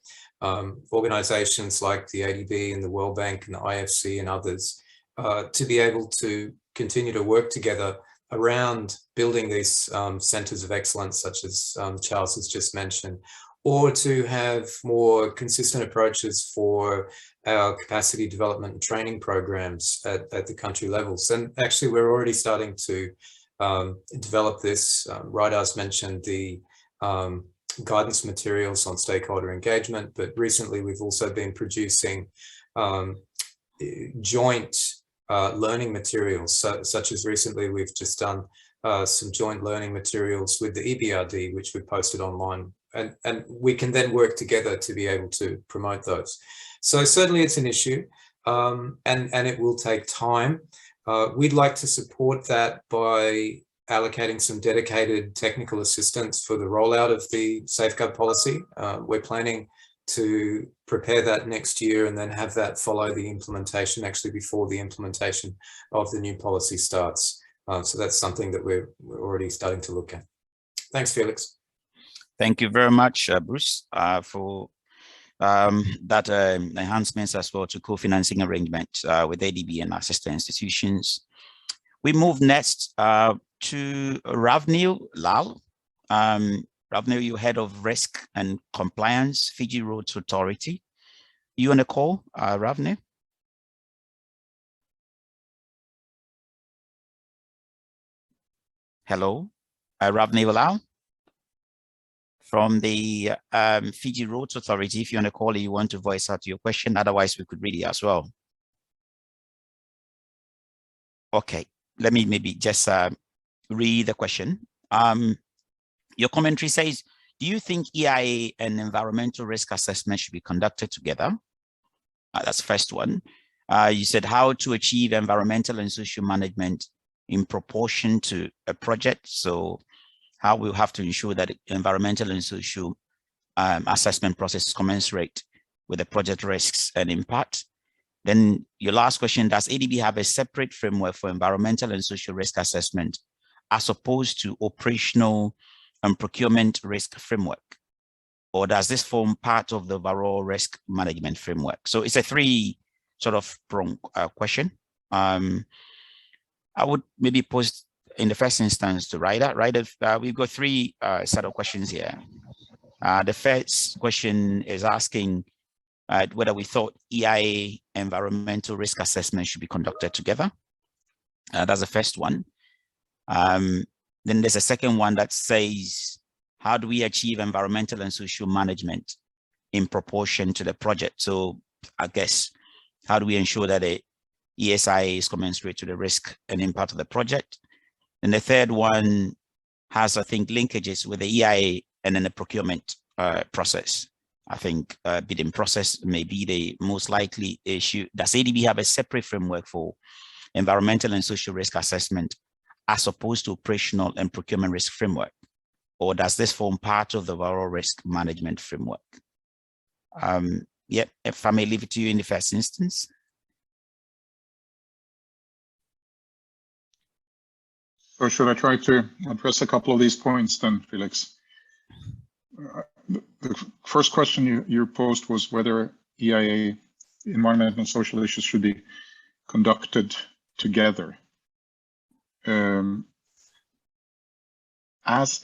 organizations like the ADB and the World Bank and the IFC and others to be able to continue to work together around building these centers of excellence, such as Charles has just mentioned, or to have more consistent approaches for our capacity development and training programs at the country levels. And actually, we're already starting to develop this. Rydar's mentioned the guidance materials on stakeholder engagement, but recently we've also been producing joint learning materials, such as recently we've just done some joint learning materials with the EBRD, which we posted online, and we can then work together to be able to promote those. So certainly it's an issue, and it will take time. We'd like to support that by allocating some dedicated technical assistance for the rollout of the safeguard policy. We're planning to prepare that next year and then have that follow the implementation actually before the implementation of the new policy starts. So that's something that we're already starting to look at. Thanks, Felix. Thank you very much, Bruce, for that enhancements as well to co-financing arrangement with ADB and our sister institutions. We move next to Ravnil Lal. Ravnil, you head of risk and compliance, Fiji Roads Authority. You on the call, Ravnil? Hello, Ravnil Lal from the Fiji Roads Authority. If you're on the call, you want to voice out your question, otherwise we could read it as well. Okay, let me maybe just read the question. Your commentary says, do you think EIA and environmental risk assessment should be conducted together? That's the first one. You said how to achieve environmental and social management in proportion to a project. So how we'll have to ensure that environmental and social assessment process is commensurate with the project risks and impact. Then your last question, does ADB have a separate framework for environmental and social risk assessment as opposed to operational and procurement risk framework? Or does this form part of the overall risk management framework? So it's a three sort of prong question. I would maybe pose in the first instance to Ryder. Ryder, we've got three set of questions here. The first question is asking whether we thought EIA environmental risk assessment should be conducted together. That's the first one. Then there's a second one that says, how do we achieve environmental and social management in proportion to the project? So I guess, how do we ensure that the ESIA is commensurate to the risk and impact of the project? And the third one has, I think, linkages with the EIA and then the procurement process. I think bidding process may be the most likely issue. Does ADB have a separate framework for environmental and social risk assessment as opposed to operational and procurement risk framework? Or does this form part of the overall risk management framework? Yeah, if I may leave it to you in the first instance. So should I try to address a couple of these points then, Felix? The first question you posed was whether EIA, environmental and social issues, should be conducted together. Again, as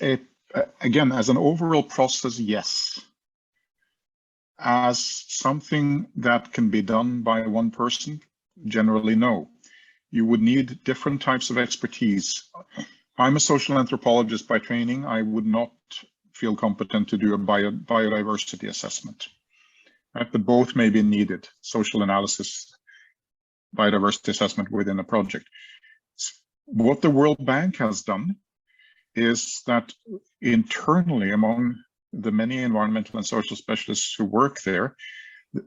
an overall process, yes. As something that can be done by one person, generally no. You would need different types of expertise. I'm a social anthropologist by training. I would not feel competent to do a biodiversity assessment. Right? But both may be needed, social analysis, biodiversity assessment within a project. What the World Bank has done is that internally among the many environmental and social specialists who work there,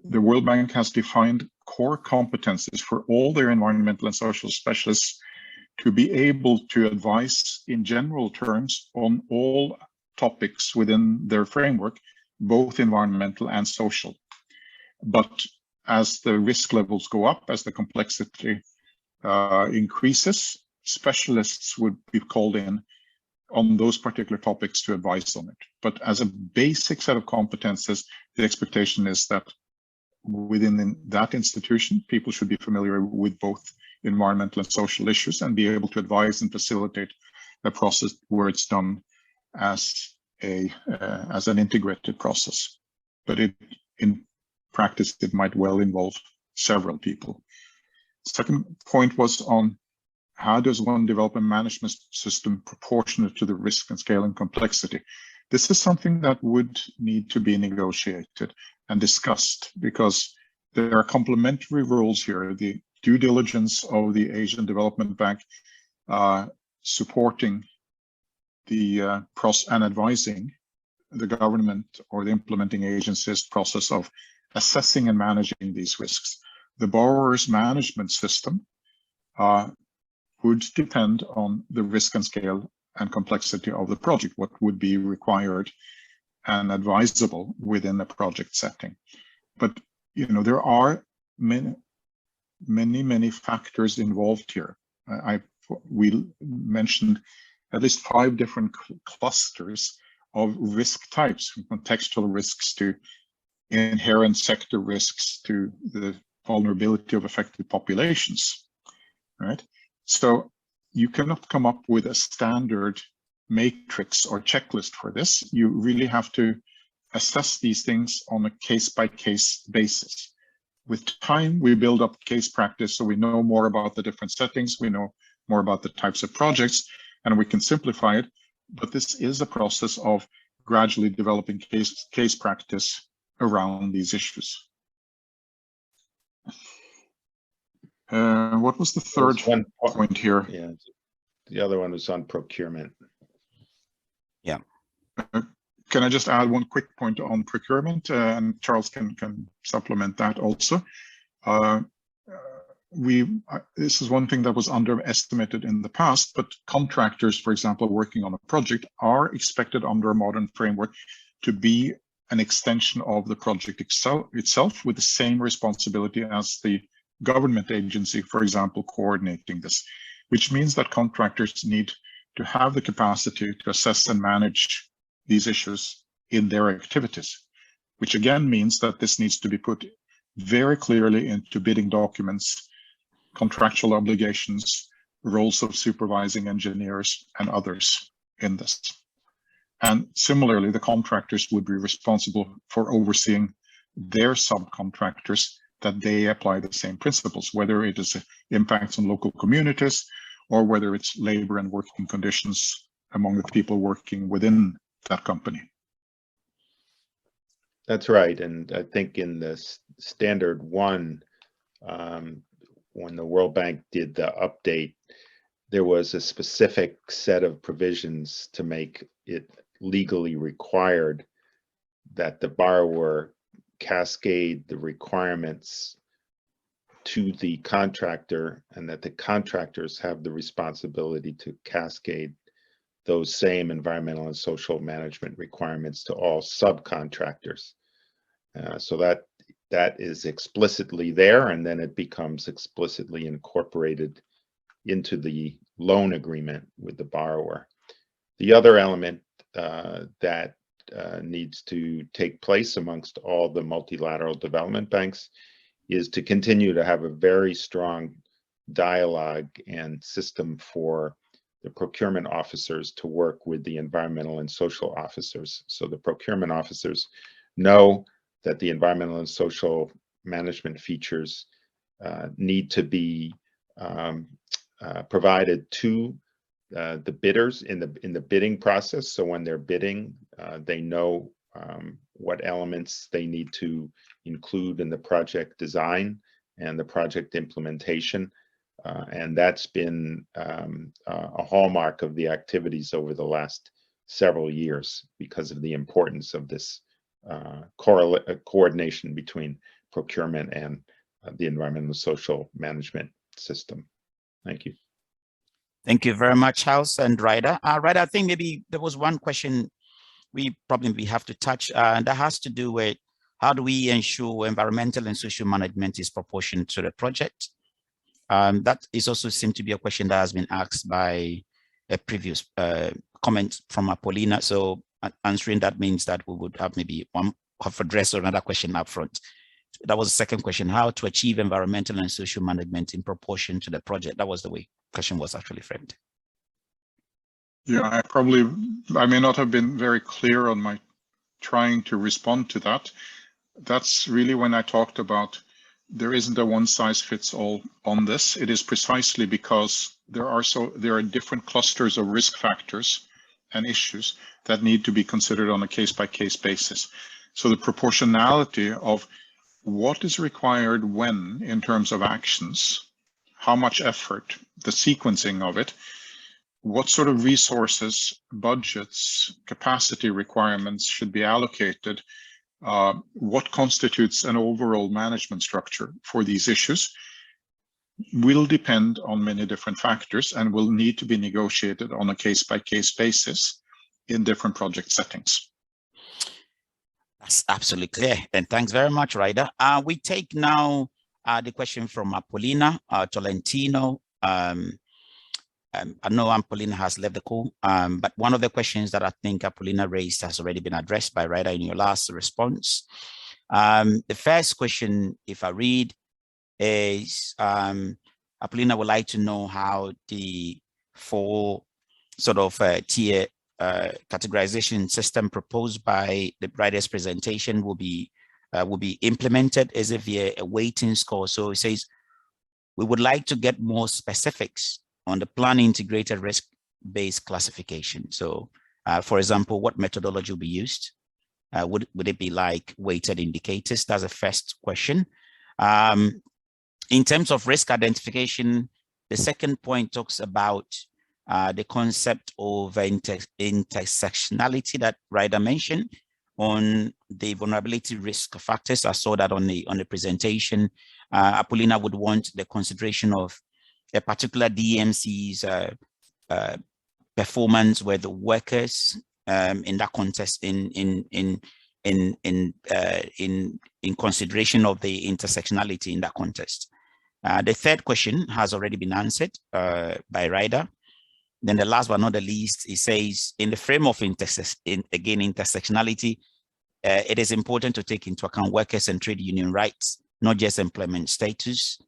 the World Bank has defined core competencies for all their environmental and social specialists to be able to advise in general terms on all topics within their framework, both environmental and social. But as the risk levels go up, as the complexity increases, specialists would be called in on those particular topics to advise on it. But as a basic set of competences, the expectation is that within that institution, people should be familiar with both environmental and social issues and be able to advise and facilitate a process where it's done as an integrated process. But in practice, it might well involve several people. Second point was on how does one develop a management system proportionate to the risk and scale and complexity? This is something that would need to be negotiated and discussed because there are complementary roles here. The due diligence of the Asian Development Bank supporting the process and advising the government or the implementing agency's process of assessing and managing these risks. The borrower's management system would depend on the risk and scale and complexity of the project, what would be required and advisable within a project setting. But there are many factors involved here. We mentioned at least 5 different clusters of risk types, from contextual risks to inherent sector risks to the vulnerability of affected populations, right? So you cannot come up with a standard matrix or checklist for this. You really have to assess these things on a case-by-case basis. With time, we build up case practice, so we know more about the different settings, we know more about the types of projects, and we can simplify it. But this is a process of gradually developing case practice around these issues. What was the third point here? Yeah, the other one was on procurement. Yeah. Can I just add one quick point on procurement, and Charles can supplement that also. This is one thing that was underestimated in the past, but contractors, for example, working on a project are expected under a modern framework to be an extension of the project itself with the same responsibility as the government agency, for example, coordinating this, which means that contractors need to have the capacity to assess and manage these issues in their activities, which again means that this needs to be put very clearly into bidding documents, contractual obligations, roles of supervising engineers and others in this. And similarly, the contractors would be responsible for overseeing their subcontractors, that they apply the same principles, whether it is impacts on local communities or whether it's labor and working conditions among the people working within that company. That's right. And I think in the standard 1, when the World Bank did the update, there was a specific set of provisions to make it legally required that the borrower cascade the requirements to the contractor, and that the contractors have the responsibility to cascade those same environmental and social management requirements to all subcontractors. So that is explicitly there, and then it becomes explicitly incorporated into the loan agreement with the borrower. The other element that needs to take place amongst all the multilateral development banks is to continue to have a very strong dialogue and system for the procurement officers to work with the environmental and social officers. So the procurement officers know that the environmental and social management features need to be provided to the bidders in the bidding process. So when they're bidding, they know what elements they need to include in the project design and the project implementation. And that's been a hallmark of the activities over the last several years because of the importance of this coordination between procurement and the environmental and social management system. Thank you. Thank you very much, House and Ryder. Ryder, I think maybe there was one question we probably have to touch, and that has to do with how do we ensure environmental and social management is proportionate to the project? That is also seemed to be a question that has been asked by a previous comment from Apollina. So answering that means that we would have maybe have addressed another question up front. That was the second question, how to achieve environmental and social management in proportion to the project. That was the way the question was actually framed. Yeah, I may not have been very clear on my trying to respond to that. That's really when I talked about there isn't a one size fits all on this. It is precisely because there are different clusters of risk factors and issues that need to be considered on a case-by-case basis. So the proportionality of what is required when in terms of actions, how much effort, the sequencing of it, what sort of resources, budgets, capacity requirements should be allocated, what constitutes an overall management structure for these issues. will depend on many different factors and will need to be negotiated on a case-by-case basis in different project settings. That's absolutely clear. And thanks very much, Ryder. We take now the question from Apolina Tolentino. I know Apolina has left the call, but one of the questions that I think Apolina raised has already been addressed by Ryder in your last response. The first question, if I read, is Apolina would like to know how the 4 sort of tier categorization system proposed by the Ryder's presentation will be implemented. Is it via a weighting score? So it says, we would like to get more specifics on the plan integrated risk-based classification. So for example, what methodology will be used? Would it be like weighted indicators? That's the first question. In terms of risk identification, the second point talks about the concept of intersectionality that Ryder mentioned on the vulnerability risk factors. I saw that on the presentation. Apolina would want the consideration of a particular DMC's performance with the workers in that context, in consideration of the intersectionality in that context. The third question has already been answered by Ryder. Then the last but not the least, it says, in the frame of intersectionality, it is important to take into account workers and trade union rights, not just employment status,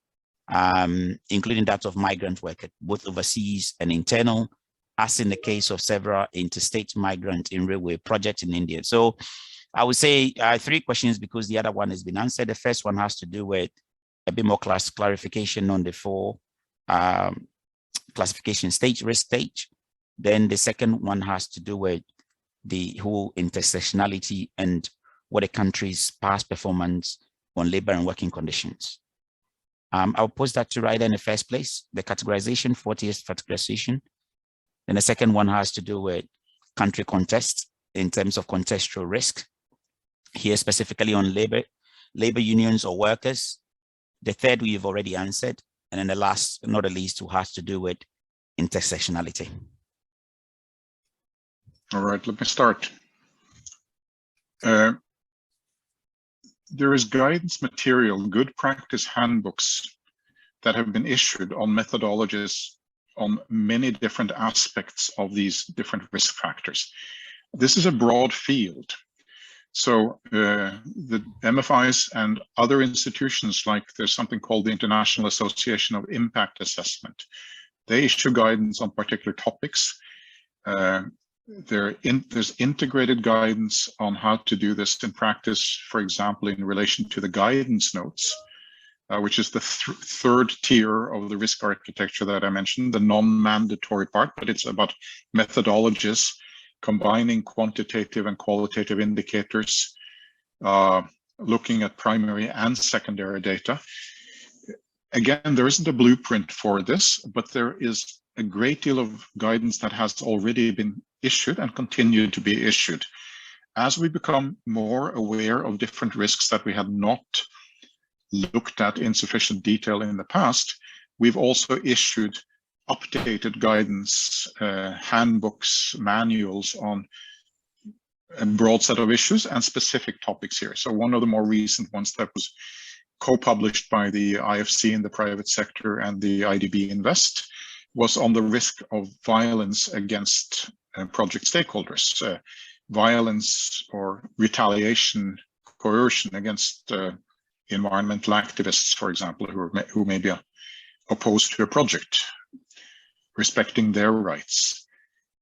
including that of migrant workers, both overseas and internal, as in the case of several interstate migrant in railway projects in India. So I would say 3 questions because the other one has been answered. The first one has to do with a bit more clarification on the 4 classification stage, risk stage. Then the second one has to do with the whole intersectionality and what a country's past performance on labor and working conditions. I'll post that to Ryder in the first place, the categorization, 4 tiers categorization. Then the second one has to do with country context in terms of contextual risk, here specifically on labor unions or workers. The third we've already answered. And then the last, not the least, who has to do with intersectionality. All right, let me start. There is guidance material, good practice handbooks that have been issued on methodologies on many different aspects of these different risk factors. This is a broad field. So the MFIs and other institutions, like there's something called the International Association of Impact Assessment. They issue guidance on particular topics. There's integrated guidance on how to do this in practice, for example, in relation to the guidance notes, which is the third tier of the risk architecture that I mentioned, the non-mandatory part, but it's about methodologies, combining quantitative and qualitative indicators, looking at primary and secondary data. Again, there isn't a blueprint for this, but there is a great deal of guidance that has already been issued and continued to be issued. As we become more aware of different risks that we had not looked at in sufficient detail in the past, we've also issued updated guidance, handbooks, manuals on a broad set of issues and specific topics here. So one of the more recent ones that was co-published by the IFC in the private sector and the IDB Invest was on the risk of violence against project stakeholders, violence or retaliation, coercion against environmental activists, for example, who may be opposed to a project, respecting their rights.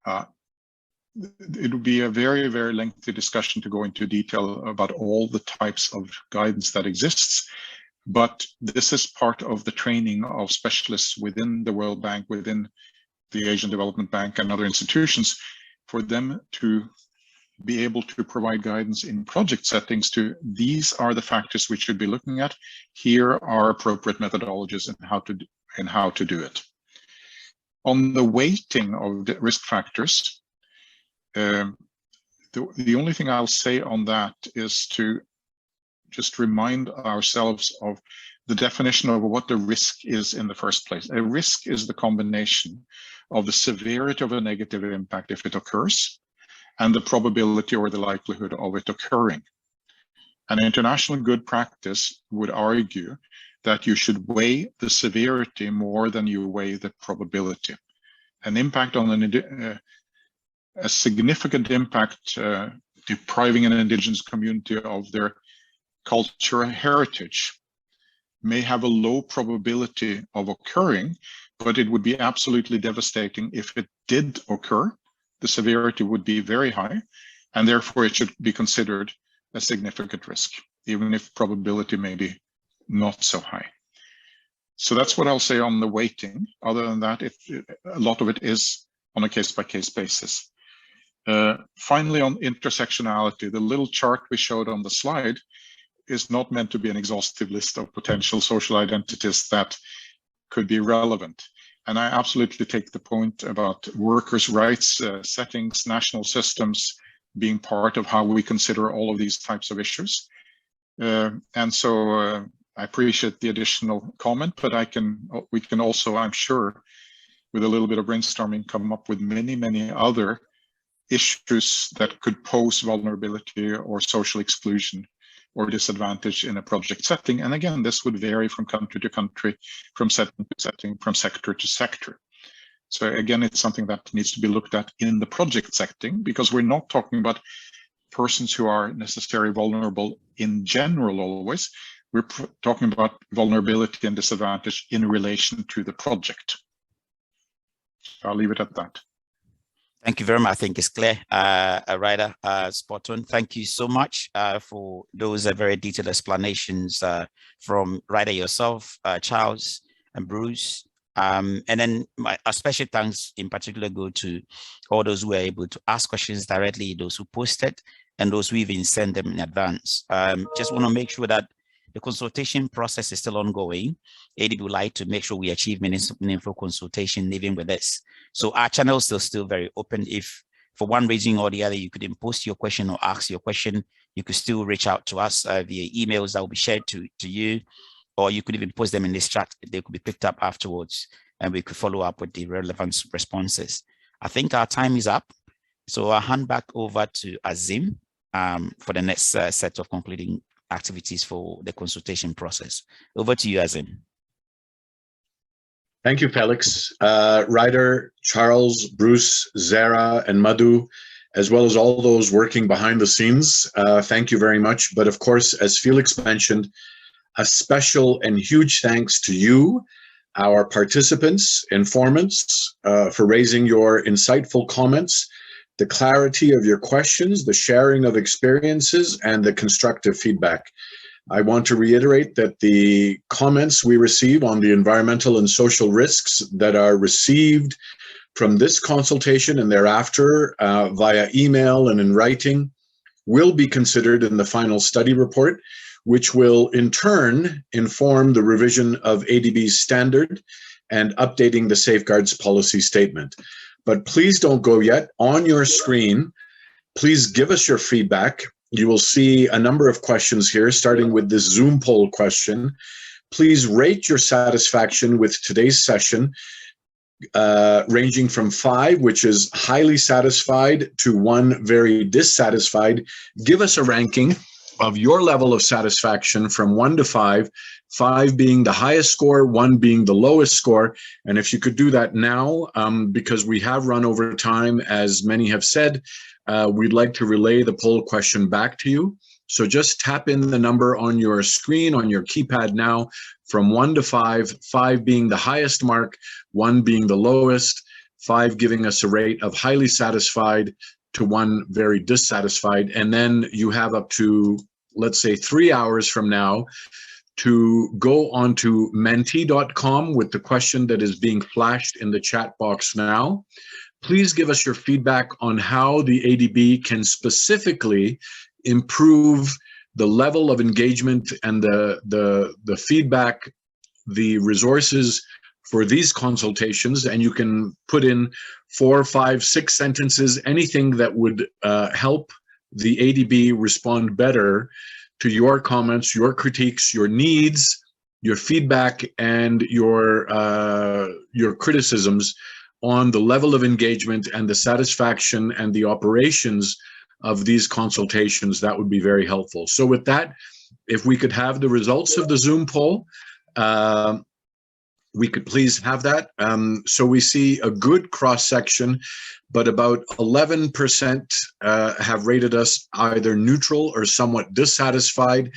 It would be a very, very lengthy discussion to go into detail about all the types of guidance that exists, but this is part of the training of specialists within the World Bank, within the Asian Development Bank and other institutions, for them to be able to provide guidance in project settings to, these are the factors we should be looking at, here are appropriate methodologies and how to do it. On the weighting of the risk factors, the only thing I'll say on that is to just remind ourselves of the definition of what the risk is in the first place. A risk is the combination of the severity of a negative impact if it occurs and the probability or the likelihood of it occurring. And international good practice would argue that you should weigh the severity more than you weigh the probability. An impact on a significant impact depriving an indigenous community of their cultural heritage may have a low probability of occurring, but it would be absolutely devastating if it did occur. The severity would be very high, and therefore it should be considered a significant risk, even if probability may be not so high. So that's what I'll say on the weighting. Other than that, a lot of it is on a case-by-case basis. Finally, on intersectionality, the little chart we showed on the slide is not meant to be an exhaustive list of potential social identities that could be relevant. And I absolutely take the point about workers' rights, settings, national systems being part of how we consider all of these types of issues. And so I appreciate the additional comment, but we can also, I'm sure, with a little bit of brainstorming, come up with many, many other issues that could pose vulnerability or social exclusion or disadvantage in a project setting. And again, this would vary from country to country, from setting to setting, from sector to sector. So again, it's something that needs to be looked at in the project setting, because we're not talking about persons who are necessarily vulnerable in general always. We're talking about vulnerability and disadvantage in relation to the project. I'll leave it at that. Thank you very much. I think it's clear, Ryder, spot on. Thank you so much for those very detailed explanations from Ryder yourself, Charles and Bruce. And then a special thanks in particular go to all those who were able to ask questions directly, those who posted, and those who even sent them in advance. Just want to make sure that the consultation process is still ongoing. ADB would like to make sure we achieve meaningful consultation even with this. So our channel is still very open. If for one reason or the other, you could post your question or ask your question, you could still reach out to us via emails that will be shared to you, or you could even post them in this chat. They could be picked up afterwards and we could follow up with the relevant responses. I think our time is up. So I'll hand back over to Azim for the next set of concluding activities for the consultation process. Over to you, Azim. Thank you, Felix. Ryder, Charles, Bruce, Zara, and Madhu, as well as all those working behind the scenes, thank you very much. But of course, as Felix mentioned, a special and huge thanks to you, our participants, informants, for raising your insightful comments, the clarity of your questions, the sharing of experiences, and the constructive feedback. I want to reiterate that the comments we receive on the environmental and social risks that are received from this consultation and thereafter via email and in writing will be considered in the final study report, which will in turn inform the revision of ADB's standard and updating the safeguards policy statement. But please don't go yet. On your screen, please give us your feedback. You will see a number of questions here, starting with this Zoom poll question. Please rate your satisfaction with today's session, ranging from 5, which is highly satisfied, to 1, very dissatisfied. Give us a ranking of your level of satisfaction from 1 to 5, 5 being the highest score, 1 being the lowest score. And if you could do that now, because we have run over time, as many have said, we'd like to relay the poll question back to you. So just tap in the number on your screen, on your keypad now, from 1 to 5, 5 being the highest mark, 1 being the lowest, 5 giving us a rate of highly satisfied to 1 very dissatisfied. And then you have up to, let's say, 3 hours from now to go onto menti.com with the question that is being flashed in the chat box now. Please give us your feedback on how the ADB can specifically improve the level of engagement and the feedback, the resources for these consultations. And you can put in 4, 5, 6 sentences, anything that would help the ADB respond better to your comments, your critiques, your needs, your feedback, and your criticisms on the level of engagement and the satisfaction and the operations of these consultations. That would be very helpful. So with that, if we could have the results of the Zoom poll, we could please have that. So we see a good cross-section, but about 11% have rated us either neutral or somewhat dissatisfied,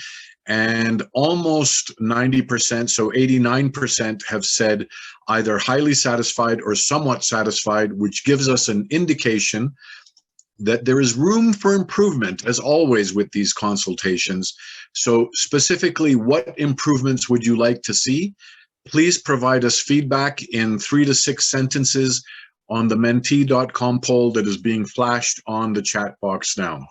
and almost 90%, so 89% have said either highly satisfied or somewhat satisfied, which gives us an indication that there is room for improvement, as always with these consultations. So specifically, what improvements would you like to see? Please provide us feedback in 3 to 6 sentences on the mentee.com poll that is being flashed on the chat box now.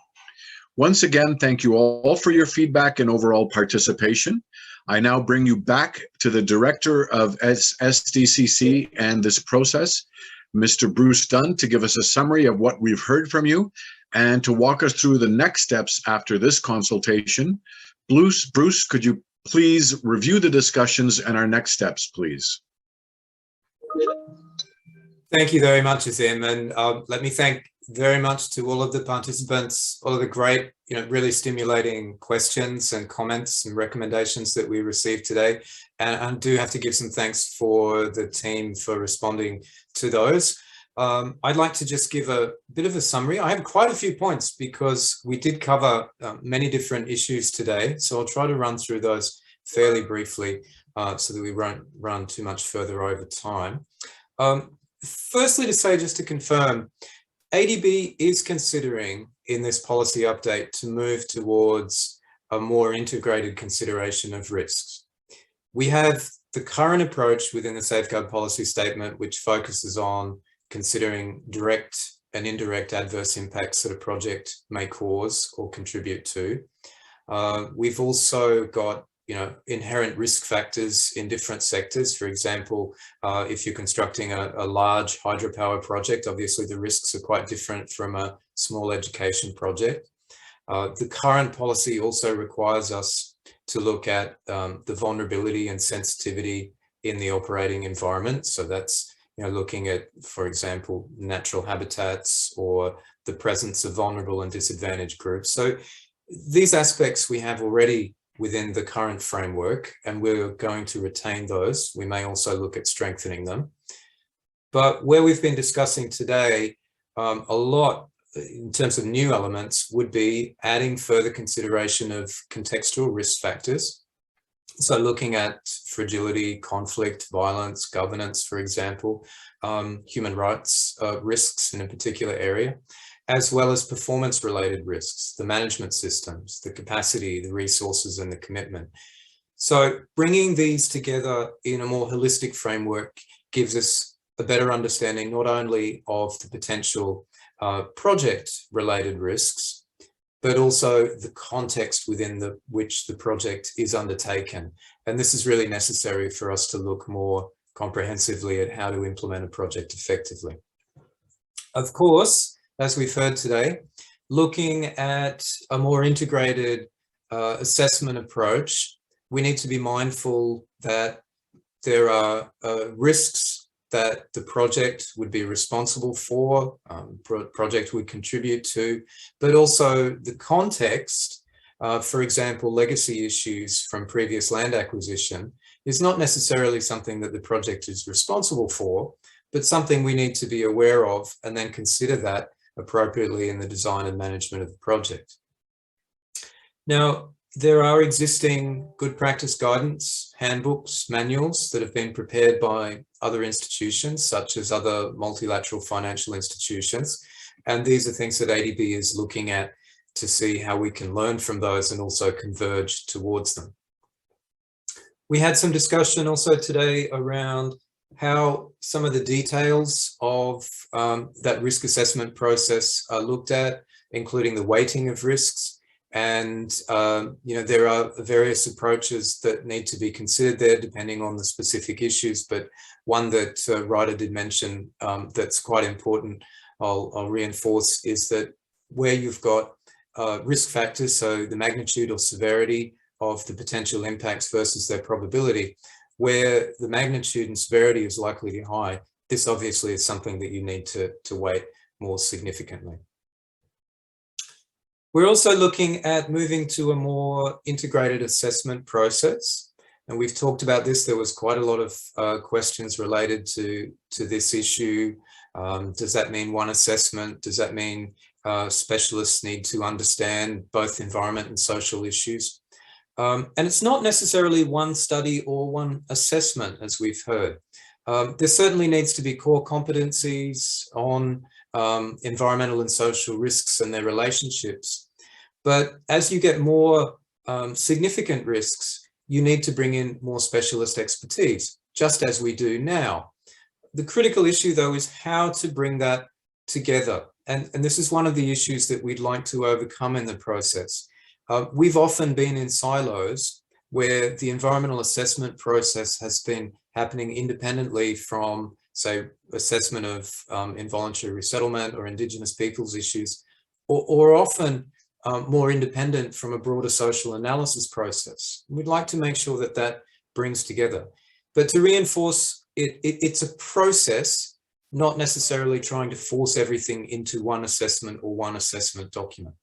Once again, thank you all for your feedback and overall participation. I now bring you back to the Director of SDCC and this process, Mr. Bruce Dunn, to give us a summary of what we've heard from you and to walk us through the next steps after this consultation. Bruce, could you please review the discussions and our next steps, please? Thank you very much, Azim, and let me thank very much to all of the participants, all of the great, really stimulating questions and comments and recommendations that we received today. And I do have to give some thanks for the team for responding to those. I'd like to just give a bit of a summary. I have quite a few points because we did cover many different issues today. So I'll try to run through those fairly briefly so that we won't run too much further over time. Firstly, to say, just to confirm, ADB is considering in this policy update to move towards a more integrated consideration of risks. We have the current approach within the Safeguard Policy Statement, which focuses on considering direct and indirect adverse impacts that a project may cause or contribute to. We've also got inherent risk factors in different sectors. For example, if you're constructing a large hydropower project, obviously the risks are quite different from a small education project. The current policy also requires us to look at the vulnerability and sensitivity in the operating environment. So that's looking at, for example, natural habitats or the presence of vulnerable and disadvantaged groups. So these aspects we have already within the current framework, and we're going to retain those. We may also look at strengthening them. But where we've been discussing today, a lot in terms of new elements would be adding further consideration of contextual risk factors. So looking at fragility, conflict, violence, governance, for example, human rights risks in a particular area, as well as performance-related risks, the management systems, the capacity, the resources, and the commitment. So bringing these together in a more holistic framework gives us a better understanding not only of the potential project-related risks, but also the context within which the project is undertaken. And this is really necessary for us to look more comprehensively at how to implement a project effectively. Of course, as we've heard today, looking at a more integrated assessment approach, we need to be mindful that there are risks that the project would be responsible for, project would contribute to, but also the context, for example, legacy issues from previous land acquisition, is not necessarily something that the project is responsible for, but something we need to be aware of and then consider that appropriately in the design and management of the project. Now, there are existing good practice guidance, handbooks, manuals that have been prepared by other institutions, such as other multilateral financial institutions. And these are things that ADB is looking at to see how we can learn from those and also converge towards them. We had some discussion also today around how some of the details of that risk assessment process are looked at, including the weighting of risks. And, there are various approaches that need to be considered there depending on the specific issues. But one that Ryder did mention that's quite important, I'll reinforce, is that where you've got risk factors, so the magnitude or severity of the potential impacts versus their probability, where the magnitude and severity is likely to be high, this obviously is something that you need to weight more significantly. We're also looking at moving to a more integrated assessment process. And we've talked about this. There was quite a lot of questions related to this issue. Does that mean one assessment? Does that mean specialists need to understand both environment and social issues? And it's not necessarily one study or one assessment, as we've heard. There certainly needs to be core competencies on environmental and social risks and their relationships. But as you get more significant risks, you need to bring in more specialist expertise, just as we do now. The critical issue, though, is how to bring that together. And this is one of the issues that we'd like to overcome in the process. We've often been in silos where the environmental assessment process has been happening independently from, say, assessment of involuntary resettlement or Indigenous peoples issues, or often more independent from a broader social analysis process. We'd like to make sure that that brings together. But to reinforce it, it's a process, not necessarily trying to force everything into one assessment or one assessment document.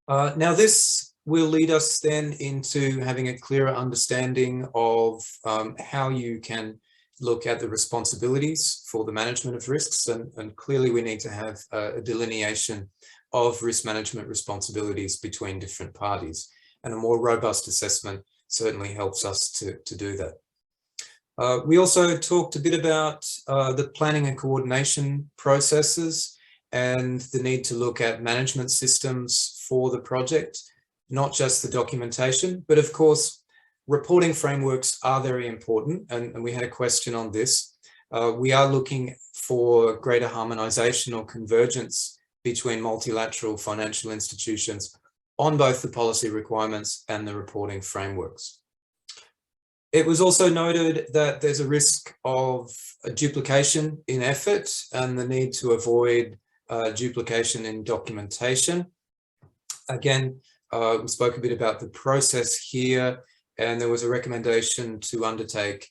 Now this will lead us then into having a clearer understanding of how you can look at the responsibilities for the management of risks, and clearly we need to have a delineation of risk management responsibilities between different parties, and a more robust assessment certainly helps us to do that. We also talked a bit about the planning and coordination processes and the need to look at management systems for the project, not just the documentation, but of course, reporting frameworks are very important, and we had a question on this. We are looking for greater harmonization or convergence between multilateral financial institutions on both the policy requirements and the reporting frameworks. It was also noted that there's a risk of a duplication in effort and the need to avoid duplication in documentation. Again, we spoke a bit about the process here, and there was a recommendation to undertake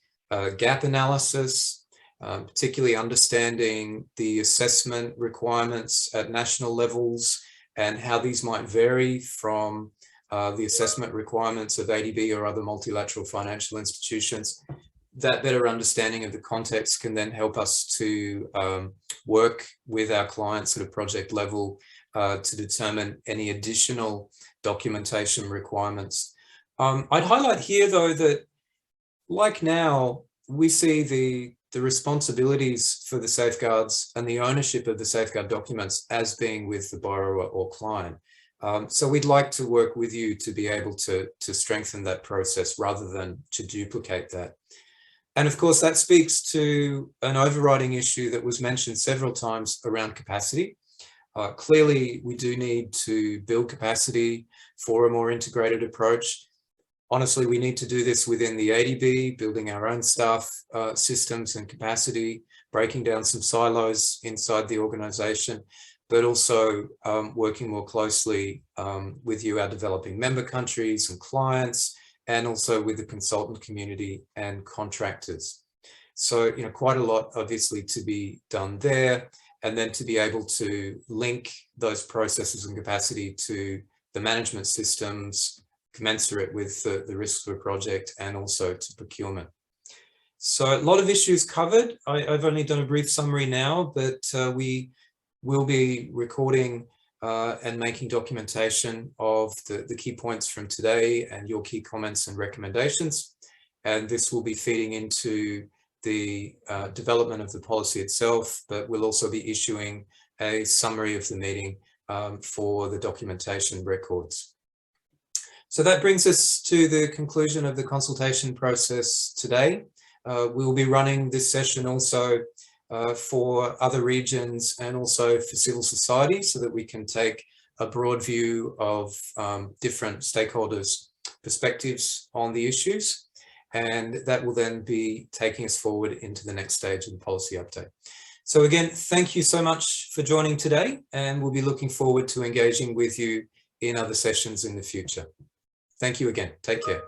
gap analysis, particularly understanding the assessment requirements at national levels and how these might vary from the assessment requirements of ADB or other multilateral financial institutions. That better understanding of the context can then help us to work with our clients at a project level to determine any additional documentation requirements. I'd highlight here, though, that like now, we see the responsibilities for the safeguards and the ownership of the safeguard documents as being with the borrower or client. So we'd like to work with you to be able to strengthen that process rather than to duplicate that. And of course, that speaks to an overriding issue that was mentioned several times around capacity. Clearly, we do need to build capacity for a more integrated approach. Honestly, we need to do this within the ADB, building our own staff systems and capacity, breaking down some silos inside the organization, but also working more closely with you, our developing member countries and clients, and also with the consultant community and contractors. So, quite a lot obviously to be done there, and then to be able to link those processes and capacity to the management systems commensurate with the risks of a project, and also to procurement. So a lot of issues covered. I've only done a brief summary now, but we will be recording and making documentation of the key points from today and your key comments and recommendations. And this will be feeding into the development of the policy itself, but we'll also be issuing a summary of the meeting for the documentation records. So that brings us to the conclusion of the consultation process today. We will be running this session also for other regions and also for civil society, so that we can take a broad view of different stakeholders' perspectives on the issues. And that will then be taking us forward into the next stage of the policy update. So again, thank you so much for joining today, and we'll be looking forward to engaging with you in other sessions in the future. Thank you again. Take care.